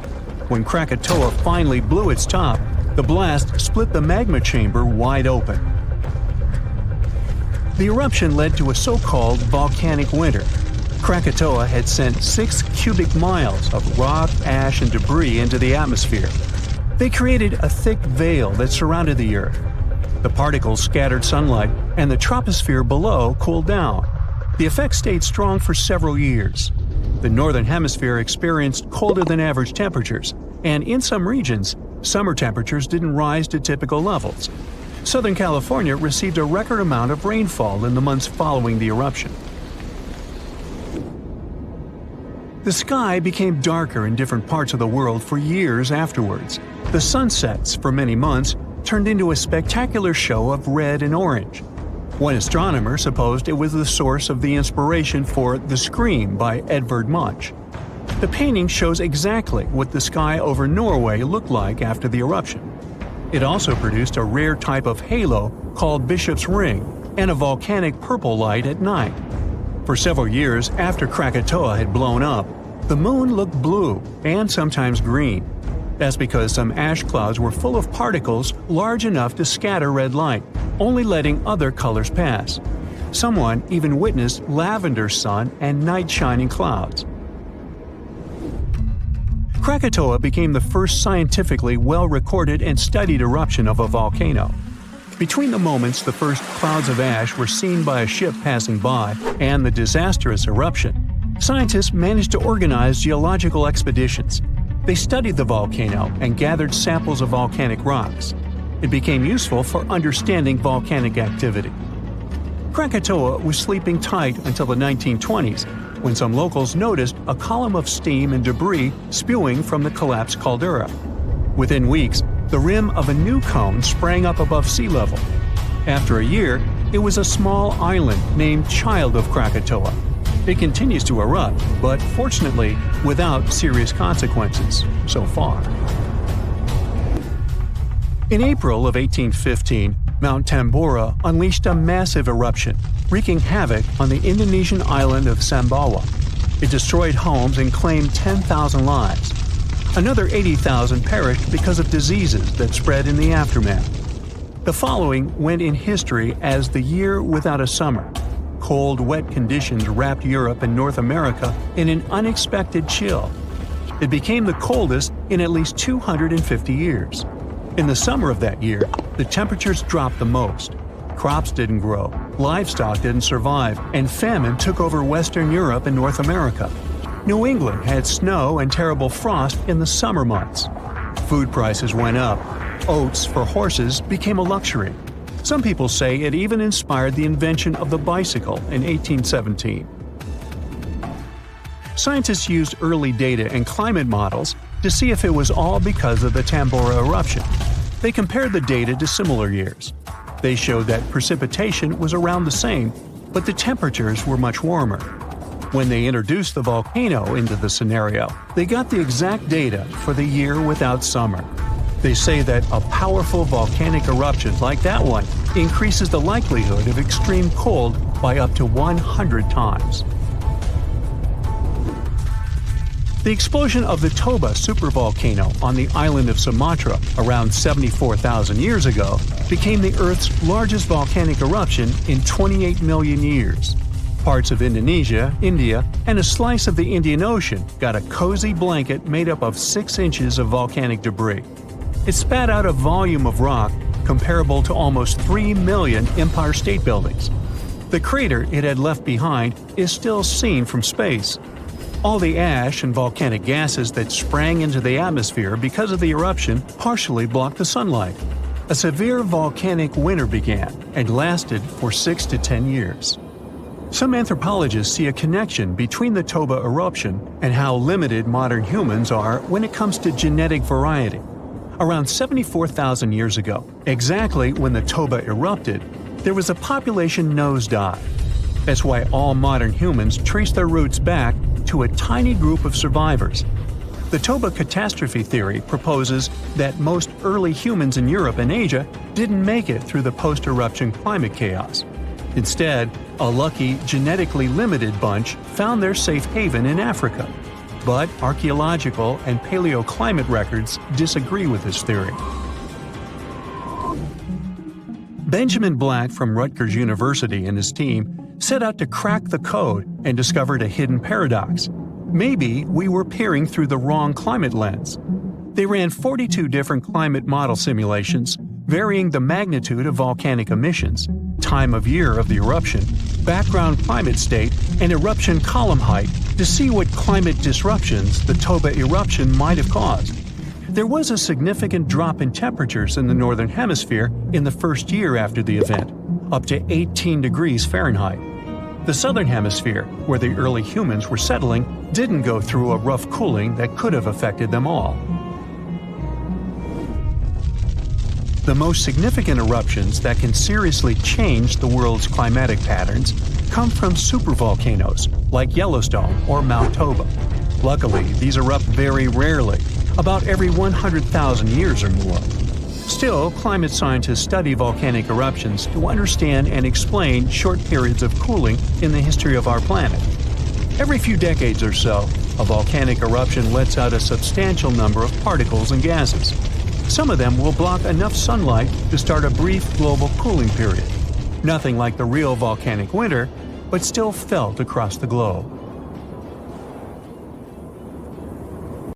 When Krakatoa finally blew its top, the blast split the magma chamber wide open. The eruption led to a so-called volcanic winter. Krakatoa had sent 6 cubic miles of rock, ash, and debris into the atmosphere. They created a thick veil that surrounded the Earth. The particles scattered sunlight, and the troposphere below cooled down. The effect stayed strong for several years. The Northern Hemisphere experienced colder than average temperatures, and in some regions, summer temperatures didn't rise to typical levels. Southern California received a record amount of rainfall in the months following the eruption. The sky became darker in different parts of the world for years afterwards. The sunsets, for many months, turned into a spectacular show of red and orange. One astronomer supposed it was the source of the inspiration for The Scream by Edvard Munch. The painting shows exactly what the sky over Norway looked like after the eruption. It also produced a rare type of halo called Bishop's Ring and a volcanic purple light at night. For several years after Krakatoa had blown up, the moon looked blue and sometimes green. That's because some ash clouds were full of particles large enough to scatter red light, only letting other colors pass. Someone even witnessed lavender sun and night-shining clouds. Krakatoa became the first scientifically well-recorded and studied eruption of a volcano. Between the moments the first clouds of ash were seen by a ship passing by and the disastrous eruption, scientists managed to organize geological expeditions. They studied the volcano and gathered samples of volcanic rocks. It became useful for understanding volcanic activity. Krakatoa was sleeping tight until the 1920s, when some locals noticed a column of steam and debris spewing from the collapsed caldera. Within weeks, the rim of a new cone sprang up above sea level. After a year, it was a small island named Child of Krakatoa. It continues to erupt, but fortunately without serious consequences so far. In April of 1815, Mount Tambora unleashed a massive eruption, wreaking havoc on the Indonesian island of Sumbawa. It destroyed homes and claimed 10,000 lives. Another 80,000 perished because of diseases that spread in the aftermath. The following went in history as the year without a summer. Cold, wet conditions wrapped Europe and North America in an unexpected chill. It became the coldest in at least 250 years. In the summer of that year, the temperatures dropped the most. Crops didn't grow, livestock didn't survive, and famine took over Western Europe and North America. New England had snow and terrible frost in the summer months. Food prices went up. Oats for horses became a luxury. Some people say it even inspired the invention of the bicycle in 1817. Scientists used early data and climate models to see if it was all because of the Tambora eruption. They compared the data to similar years. They showed that precipitation was around the same, but the temperatures were much warmer. When they introduced the volcano into the scenario, they got the exact data for the year without summer. They say that a powerful volcanic eruption like that one increases the likelihood of extreme cold by up to 100 times. The explosion of the Toba supervolcano on the island of Sumatra around 74,000 years ago became the Earth's largest volcanic eruption in 28 million years. Parts of Indonesia, India, and a slice of the Indian Ocean got a cozy blanket made up of 6 inches of volcanic debris. It spat out a volume of rock comparable to almost 3 million Empire State Buildings. The crater it had left behind is still seen from space. All the ash and volcanic gases that sprang into the atmosphere because of the eruption partially blocked the sunlight. A severe volcanic winter began and lasted for 6 to 10 years. Some anthropologists see a connection between the Toba eruption and how limited modern humans are when it comes to genetic variety. Around 74,000 years ago, exactly when the Toba erupted, there was a population nosedive. That's why all modern humans trace their roots back to a tiny group of survivors. The Toba catastrophe theory proposes that most early humans in Europe and Asia didn't make it through the post-eruption climate chaos. Instead, a lucky, genetically limited bunch found their safe haven in Africa. But archaeological and paleoclimate records disagree with this theory. Benjamin Black from Rutgers University and his team set out to crack the code and discovered a hidden paradox. Maybe we were peering through the wrong climate lens. They ran 42 different climate model simulations, varying the magnitude of volcanic emissions, time of year of the eruption, background climate state, and eruption column height to see what climate disruptions the Toba eruption might have caused. There was a significant drop in temperatures in the northern hemisphere in the first year after the event, up to 18 degrees Fahrenheit. The southern hemisphere, where the early humans were settling, didn't go through a rough cooling that could have affected them all. The most significant eruptions that can seriously change the world's climatic patterns come from supervolcanoes like Yellowstone or Mount Toba. Luckily, these erupt very rarely, about every 100,000 years or more. Still, climate scientists study volcanic eruptions to understand and explain short periods of cooling in the history of our planet. Every few decades or so, a volcanic eruption lets out a substantial number of particles and gases. Some of them will block enough sunlight to start a brief global cooling period. Nothing like the real volcanic winter, but still felt across the globe.